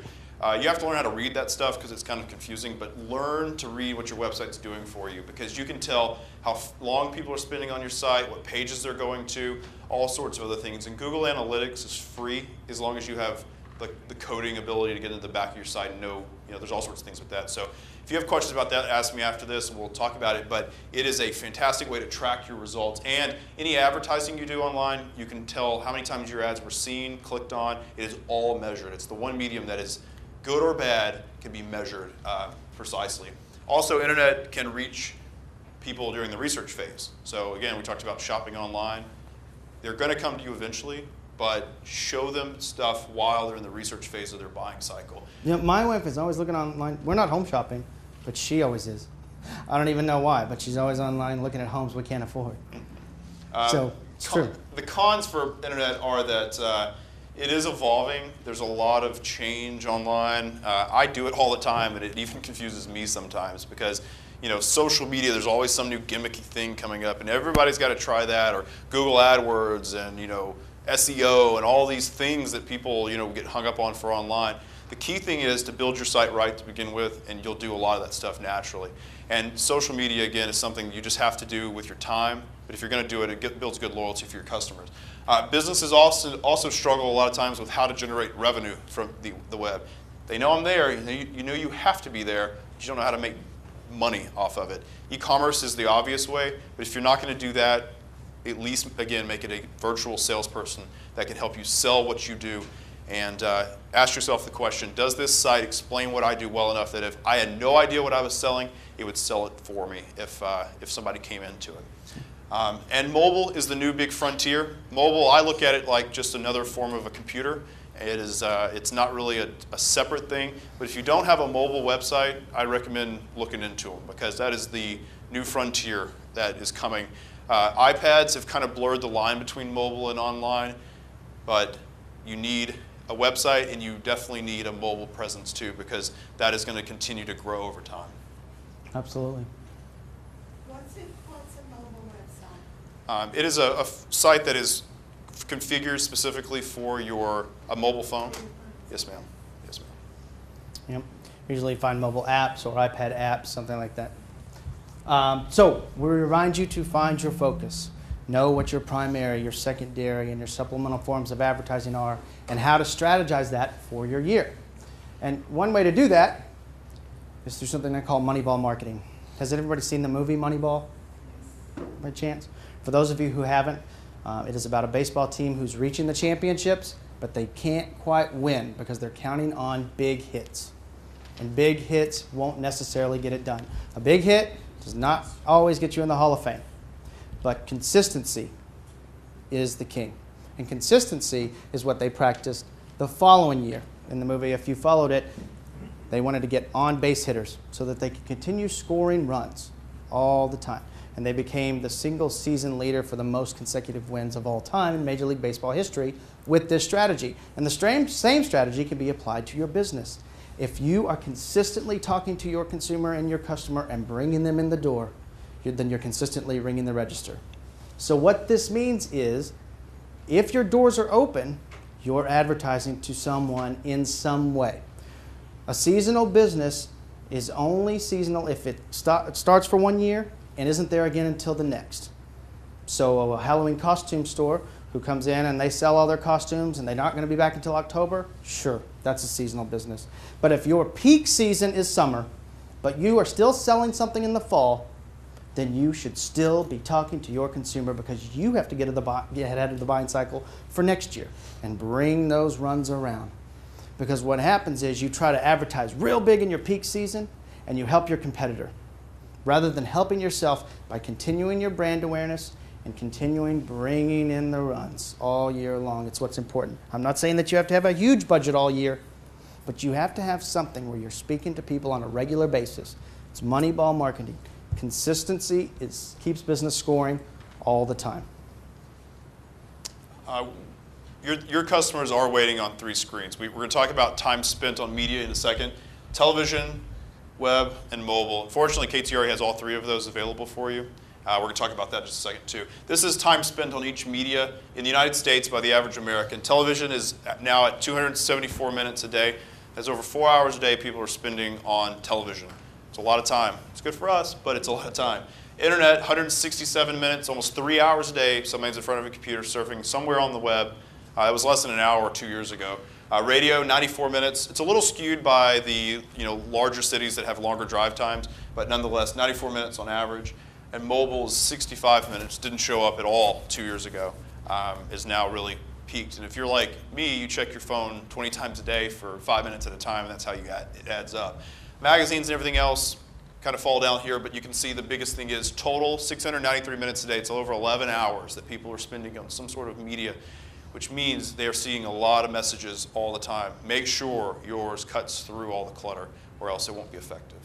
You have to learn how to read that stuff because it's kind of confusing, but learn to read what your website's doing for you, because you can tell how long people are spending on your site, what pages they're going to, all sorts of other things. And Google Analytics is free as long as you have the coding ability to get into the back of your site and know, there's all sorts of things with that. So if you have questions about that, ask me after this and we'll talk about it. But it is a fantastic way to track your results. And any advertising you do online, you can tell how many times your ads were seen, clicked on. It is all measured. It's the one medium that is good or bad, can be measured precisely. Also, internet can reach people during the research phase. So again, we talked about shopping online. They're going to come to you eventually, but show them stuff while they're in the research phase of their buying cycle. My wife is always looking online. We're not home shopping, but she always is. I don't even know why, but she's always online looking at homes we can't afford. So it's true. The cons for internet are that it is evolving. There's a lot of change online. I do it all the time, and it even confuses me sometimes because, social media, there's always some new gimmicky thing coming up, and everybody's got to try that, or Google AdWords and, SEO and all these things that people, get hung up on for online. The key thing is to build your site right to begin with, and you'll do a lot of that stuff naturally. And social media, again, is something you just have to do with your time, but if you're going to do it, it builds good loyalty for your customers. Businesses also struggle a lot of times with how to generate revenue from the web. They know I'm there, you know you have to be there, but you don't know how to make money off of it. E-commerce is the obvious way, but if you're not going to do that, at least, again, make it a virtual salesperson that can help you sell what you do. And ask yourself the question, does this site explain what I do well enough that if I had no idea what I was selling, it would sell it for me if somebody came into it? And mobile is the new big frontier. Mobile, I look at it like just another form of a computer. It's not really a separate thing, but if you don't have a mobile website, I recommend looking into them because that is the new frontier that is coming. iPads have kind of blurred the line between mobile and online, but you need a website and you definitely need a mobile presence too because that is going to continue to grow over time. Absolutely. What's a mobile website? It is a site that is configured specifically for a mobile phone. Yes, ma'am. Yes, ma'am. Yep. Usually find mobile apps or iPad apps, something like that. So we remind you to find your focus. Know what your primary, your secondary, and your supplemental forms of advertising are and how to strategize that for your year. And one way to do that is through something I call Moneyball marketing. Has everybody seen the movie Moneyball by chance? For those of you who haven't, it is about a baseball team who's reaching the championships, but they can't quite win because they're counting on big hits. And big hits won't necessarily get it done. A big hit does not always get you in the Hall of Fame, but consistency is the king. And consistency is what they practiced the following year. In the movie, if you followed it, they wanted to get on-base hitters so that they could continue scoring runs all the time. And they became the single season leader for the most consecutive wins of all time in Major League Baseball history with this strategy. And the same strategy can be applied to your business. If you are consistently talking to your consumer and your customer and bringing them in the door, then you're consistently ringing the register. So what this means is, if your doors are open, you're advertising to someone in some way. A seasonal business is only seasonal if it starts for 1 year and isn't there again until the next. So a Halloween costume store who comes in and they sell all their costumes and they're not going to be back until October, sure, that's a seasonal business. But if your peak season is summer, but you are still selling something in the fall, then you should still be talking to your consumer because you have to get ahead of the buying cycle for next year and bring those runs around. Because what happens is you try to advertise real big in your peak season and you help your competitor rather than helping yourself by continuing your brand awareness and continuing bringing in the runs all year long. It's what's important. I'm not saying that you have to have a huge budget all year, but you have to have something where you're speaking to people on a regular basis. It's Moneyball marketing. Consistency keeps business scoring all the time. Your customers are waiting on 3 screens. We're going to talk about time spent on media in a second. Television, web, and mobile. Unfortunately, KTRE has all 3 of those available for you. We're going to talk about that in just a second, too. This is time spent on each media in the United States by the average American. Television is now at 274 minutes a day. That's over 4 hours a day people are spending on television. It's a lot of time. It's good for us, but it's a lot of time. Internet, 167 minutes, almost 3 hours a day. Somebody's in front of a computer surfing somewhere on the web. It was less than an hour 2 years ago. Radio, 94 minutes. It's a little skewed by the larger cities that have longer drive times, but nonetheless, 94 minutes on average. And mobile is 65 minutes. Didn't show up at all 2 years ago. Is now really peaked. And if you're like me, you check your phone 20 times a day for 5 minutes at a time, and that's how it adds up. Magazines and everything else kind of fall down here, but you can see the biggest thing is total 693 minutes a day. It's over 11 hours that people are spending on some sort of media, which means they are seeing a lot of messages all the time. Make sure yours cuts through all the clutter, or else it won't be effective.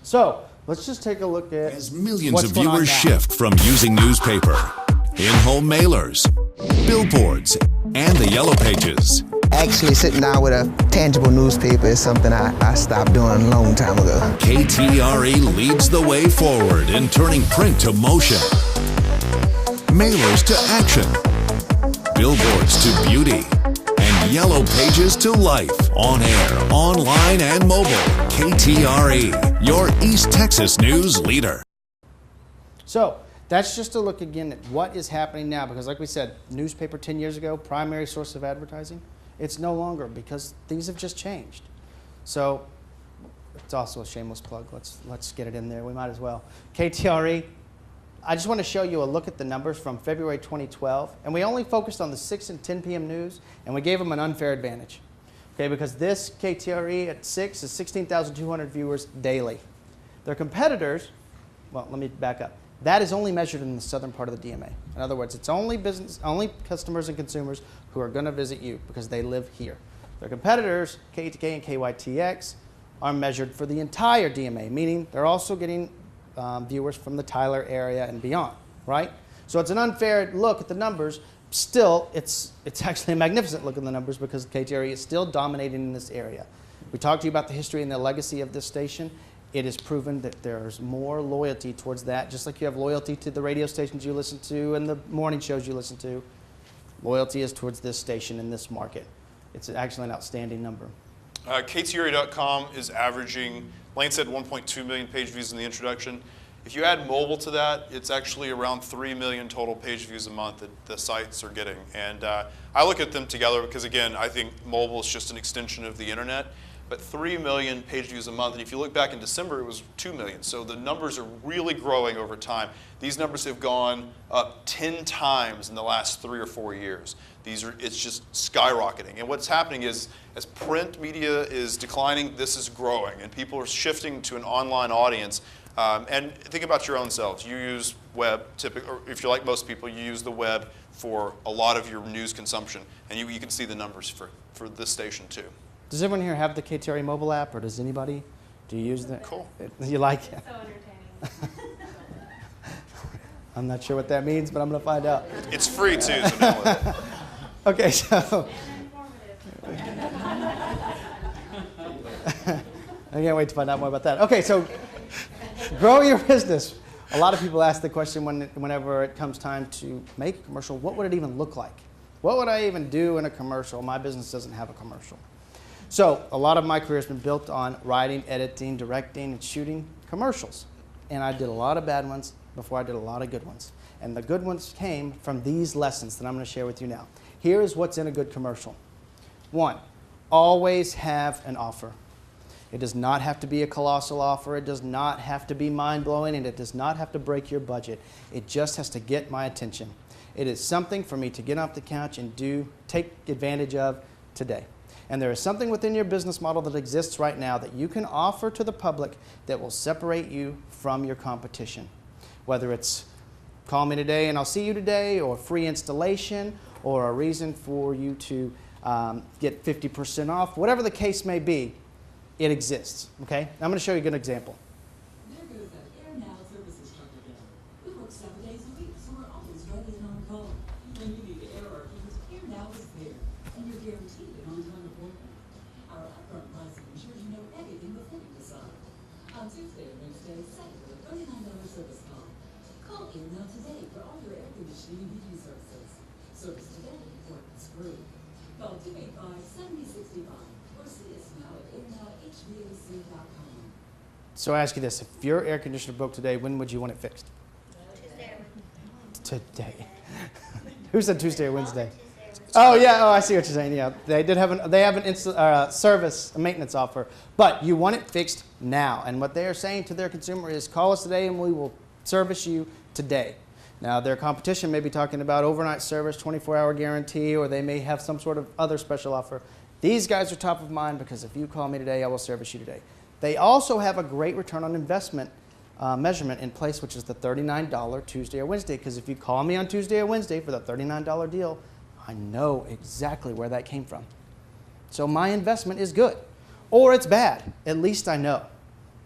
So let's just take a look at as millions of viewers shift from using newspaper, in-home mailers, billboards, and the yellow pages. Actually, sitting down with a tangible newspaper is something I stopped doing a long time ago. KTRE leads the way forward in turning print to motion, mailers to action, billboards to beauty, and yellow pages to life. On air, online, and mobile. KTRE, your East Texas news leader. So that's just a look again at what is happening now, because like we said, newspaper 10 years ago, primary source of advertising, it's no longer because things have just changed. So it's also a shameless plug. Let's get it in there. We might as well. KTRE, I just want to show you a look at the numbers from February 2012, and we only focused on the 6 and 10 p.m. news, and we gave them an unfair advantage. Okay, because this KTRE at 6 is 16,200 viewers daily. Their competitors, well, let me back up. That is only measured in the southern part of the DMA. In other words, it's only customers and consumers who are going to visit you because they live here. Their competitors, KTK and KYTX, are measured for the entire DMA, meaning they're also getting viewers from the Tyler area and beyond, right? So it's an unfair look at the numbers. Still, it's actually a magnificent look at the numbers because KTRE is still dominating in this area. We talked to you about the history and the legacy of this station. It is proven that there's more loyalty towards that, just like you have loyalty to the radio stations you listen to and the morning shows you listen to. Loyalty is towards this station in this market. It's actually an outstanding number. KTRE.com is averaging, Lane said 1.2 million page views in the introduction. If you add mobile to that, it's actually around 3 million total page views a month that the sites are getting. And I look at them together because, again, I think mobile is just an extension of the internet. But 3 million page views a month, and if you look back in December, it was 2 million. So the numbers are really growing over time. These numbers have gone up 10 times in the last 3 or 4 years. It's just skyrocketing. And what's happening is, as print media is declining, this is growing, and people are shifting to an online audience. And think about your own selves. You use web, typically, or if you're like most people, you use the web for a lot of your news consumption, and you can see the numbers for this station too. Does everyone here have the KTRE mobile app, or does anybody? Do you use that? Cool. You like it? So entertaining. I'm not sure what that means, but I'm going to find out. It's free too, so download it. Okay, so. I can't wait to find out more about that. Okay, so grow your business. A lot of people ask the question whenever it comes time to make a commercial, what would it even look like? What would I even do in a commercial? My business doesn't have a commercial. So a lot of my career has been built on writing, editing, directing, and shooting commercials. And I did a lot of bad ones before I did a lot of good ones. And the good ones came from these lessons that I'm going to share with you now. Here is what's in a good commercial. 1, always have an offer. It does not have to be a colossal offer. It does not have to be mind-blowing, and it does not have to break your budget. It just has to get my attention. It is something for me to get off the couch and take advantage of today. And there is something within your business model that exists right now that you can offer to the public that will separate you from your competition. Whether it's call me today and I'll see you today, or free installation, or a reason for you to get 50% off, whatever the case may be, it exists. Okay? I'm going to show you a good example. There goes that Air Now services truck again. We work 7 days a week, so we're always ready and on call. When you need to air our heaters, Air Now is there, and you're guaranteed an on-time appointment. Our upfront pricing ensures you know everything before you decide. On Tuesday and Wednesday, set for a $39 service call. Call Air Now today for all your air conditioning and heating services. Service today, work is free. Call 285-7065 or see us now at airnowhvac.com. So I ask you this, if your air conditioner broke today, when would you want it fixed? Today. Who said Tuesday or Wednesday? Oh yeah, oh I see what you're saying. Yeah, they have an service, a maintenance offer, but you want it fixed now. And what they are saying to their consumer is, call us today and we will service you today. Now their competition may be talking about overnight service, 24-hour guarantee, or they may have some sort of other special offer. These guys are top of mind because if you call me today, I will service you today. They also have a great return on investment measurement in place, which is the $39 Tuesday or Wednesday, because if you call me on Tuesday or Wednesday for the $39 deal, I know exactly where that came from. So my investment is good, or it's bad. At least I know.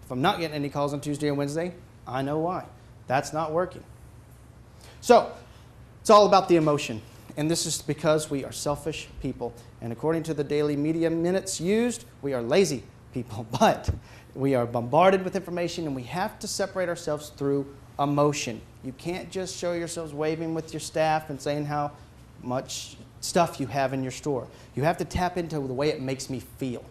If I'm not getting any calls on Tuesday or Wednesday, I know why. That's not working. So it's all about the emotion. And this is because we are selfish people. And according to the daily media minutes used, we are lazy people. But we are bombarded with information, and we have to separate ourselves through emotion. You can't just show yourselves waving with your staff and saying how much stuff you have in your store. You have to tap into the way it makes me feel.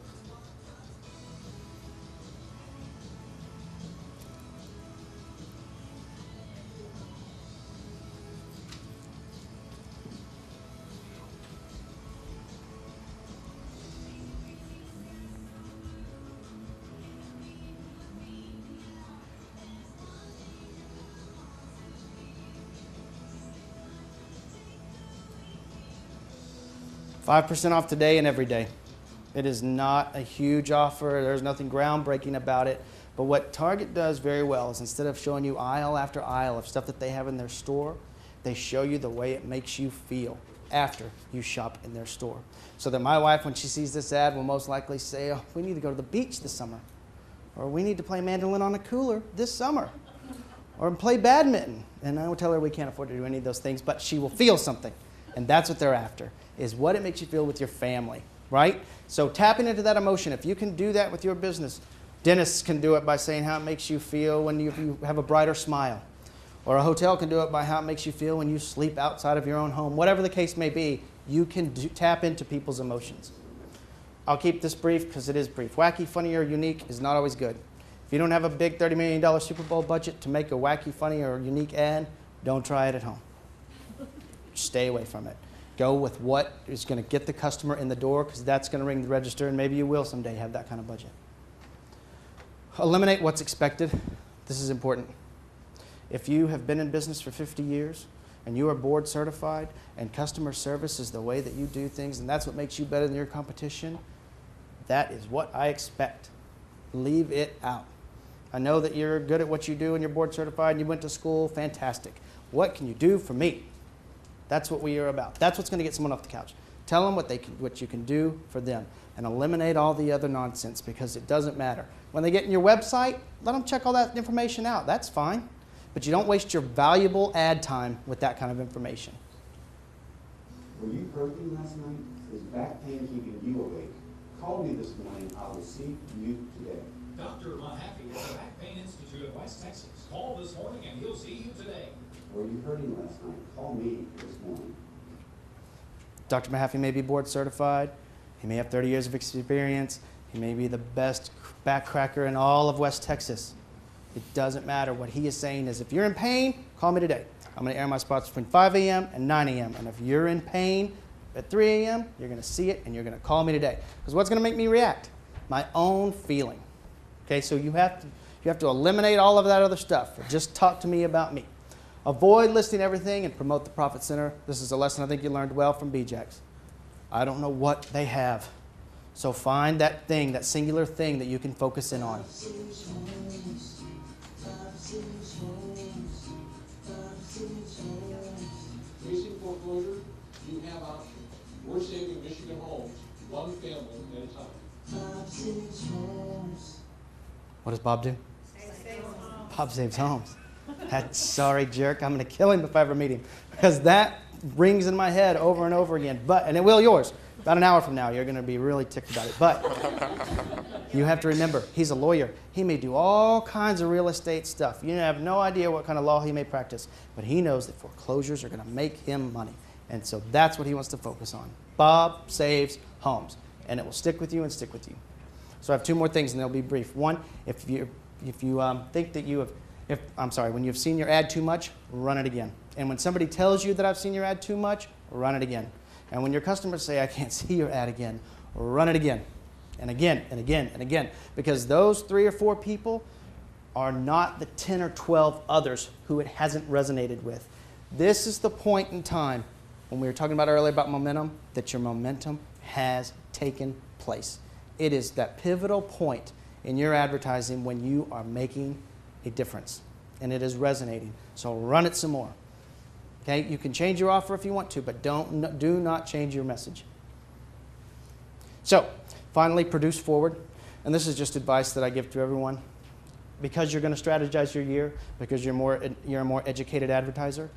$5% off today and every day. It is not a huge offer. There's nothing groundbreaking about it. But what Target does very well is instead of showing you aisle after aisle of stuff that they have in their store, they show you the way it makes you feel after you shop in their store. So that my wife, when she sees this ad, will most likely say, oh, we need to go to the beach this summer. Or we need to play mandolin on a cooler this summer. Or play badminton. And I will tell her we can't afford to do any of those things, but she will feel something. And that's what they're after, is what it makes you feel with your family, right? So tapping into that emotion, if you can do that with your business, dentists can do it by saying how it makes you feel when you have a brighter smile. Or a hotel can do it by how it makes you feel when you sleep outside of your own home. Whatever the case may be, you can tap into people's emotions. I'll keep this brief because it is brief. Wacky, funny, or unique is not always good. If you don't have a big $30 million Super Bowl budget to make a wacky, funny, or unique ad, don't try it at home. Stay away from it. Go with what is going to get the customer in the door, because that's going to ring the register, and maybe you will someday have that kind of budget. Eliminate what's expected. This is important. If you have been in business for 50 years and you are board certified and customer service is the way that you do things and that's what makes you better than your competition, that is what I expect. Leave it out. I know that you're good at what you do and you're board certified and you went to school. Fantastic. What can you do for me? That's what we are about. That's what's going to get someone off the couch. Tell them what you can do for them, and eliminate all the other nonsense, because it doesn't matter. When they get in your website, let them check all that information out. That's fine. But you don't waste your valuable ad time with that kind of information. Were you hurting last night? Is back pain keeping you awake? Call me this morning. I will see you today. Dr. Mahaffey at the Back Pain Institute of West Texas. Call this morning and he'll see you today. Were you hurting last night? Call me this morning. Dr. Mahaffey may be board certified. He may have 30 years of experience. He may be the best backcracker in all of West Texas. It doesn't matter. What he is saying is, if you're in pain, call me today. I'm going to air my spots between 5 a.m. and 9 a.m. And if you're in pain at 3 a.m., you're going to see it and you're going to call me today. Because what's going to make me react? My own feeling. Okay, so you have to eliminate all of that other stuff. Just talk to me about me. Avoid listing everything and promote the profit center. This is a lesson I think you learned well from BJAX. I don't know what they have. So find that thing, that singular thing that you can focus in on. Facing foreclosure, you have options. We're saving Michigan homes, one family at a time. What does Bob do? Bob saves homes. That sorry jerk, I'm going to kill him if I ever meet him. Because that rings in my head over and over again. And it will yours. About an hour from now, you're going to be really ticked about it. But you have to remember, he's a lawyer. He may do all kinds of real estate stuff. You have no idea what kind of law he may practice. But he knows that foreclosures are going to make him money. And so that's what he wants to focus on. Bob saves homes. And it will stick with you and stick with you. So I have two more things, and they'll be brief. One, if you think that you have, when you've seen your ad too much, run it again. And when somebody tells you that I've seen your ad too much, run it again. And when your customers say, I can't see your ad again, run it again. And again, and again, and again. Because those 3 or 4 people are not the 10 or 12 others who it hasn't resonated with. This is the point in time, when we were talking about earlier about momentum, that your momentum has taken place. It is that pivotal point in your advertising when you are making a difference. And it is resonating. So run it some more. Okay, you can change your offer if you want to, but do not change your message. So, finally, produce forward. And this is just advice that I give to everyone. Because you're going to strategize your year, because you're a more educated advertiser,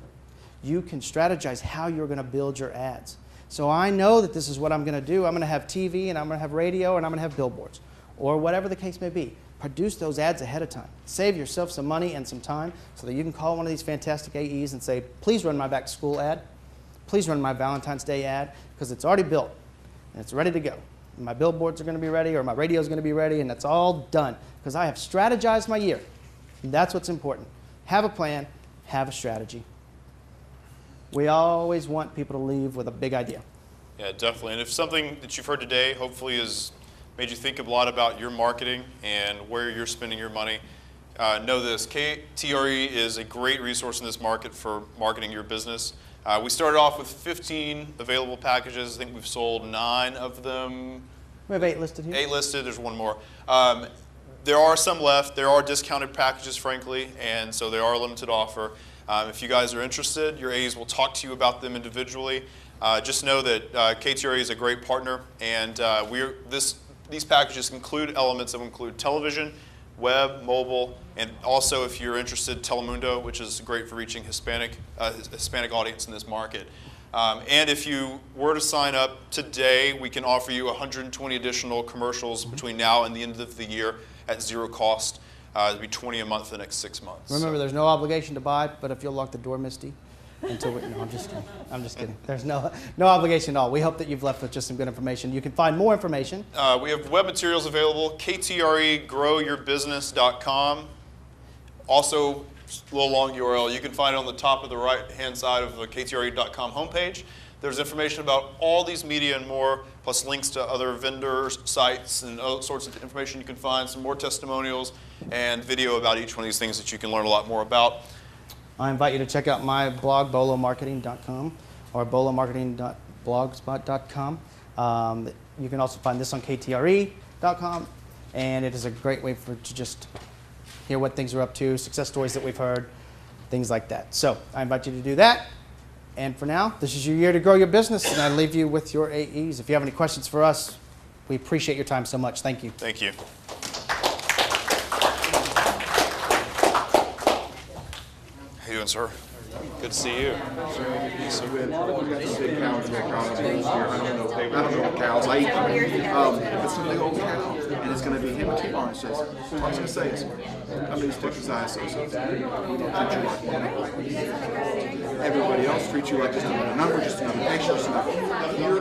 you can strategize how you're going to build your ads. So I know that this is what I'm going to do. I'm going to have TV, and I'm going to have radio, and I'm going to have billboards, or whatever the case may be. Produce those ads ahead of time. Save yourself some money and some time so that you can call one of these fantastic AEs and say, please run my back to school ad. Please run my Valentine's Day ad, because it's already built and it's ready to go. And my billboards are going to be ready, or my radio is going to be ready, and it's all done because I have strategized my year. And that's what's important. Have a plan, have a strategy. We always want people to leave with a big idea. Yeah, definitely. And if something that you've heard today hopefully has made you think a lot about your marketing and where you're spending your money, know this, KTRE is a great resource in this market for marketing your business. We started off with 15 available packages. I think we've sold 9 of them. We have 8 listed here. 8 listed, there's 1 more. There are some left. There are discounted packages, frankly, and so they are a limited offer. If you guys are interested, your A's will talk to you about them individually. Just know that KTRE is a great partner, and these packages include elements that include television, web, mobile, and also, if you're interested, Telemundo, which is great for reaching Hispanic audience in this market. And if you were to sign up today, we can offer you 120 additional commercials between now and the end of the year at 0 cost. It'll be 20 a month for the next 6 months. Remember, there's no obligation to buy, but if you'll lock the door, Misty, until no, I'm just kidding. I'm just kidding. There's no obligation at all. We hope that you've left with just some good information. You can find more information. We have web materials available, KTREGrowYourBusiness.com. Also, a little long URL. You can find it on the top of the right-hand side of the KTRE.com homepage. There's information about all these media and more, plus links to other vendors, sites, and other sorts of information you can find, some more testimonials, and video about each one of these things that you can learn a lot more about. I invite you to check out my blog, bolomarketing.com, or bolomarketing.blogspot.com. You can also find this on KTRE.com, and it is a great way to just hear what things are up to, success stories that we've heard, things like that. So I invite you to do that. And for now, this is your year to grow your business, and I leave you with your AEs. If you have any questions for us, we appreciate your time so much. Thank you. Thank you. How you doing, sir? Good to see you. So we've got some big cows in the technology this year. I don't know what cows I eat them. But some big old cow, and it's going to be him and T-Bar. And says, all I was going to say is, I'm going to Texas ISO. We don't treat you like one. Everybody else treats you like just another number, just another picture. So here,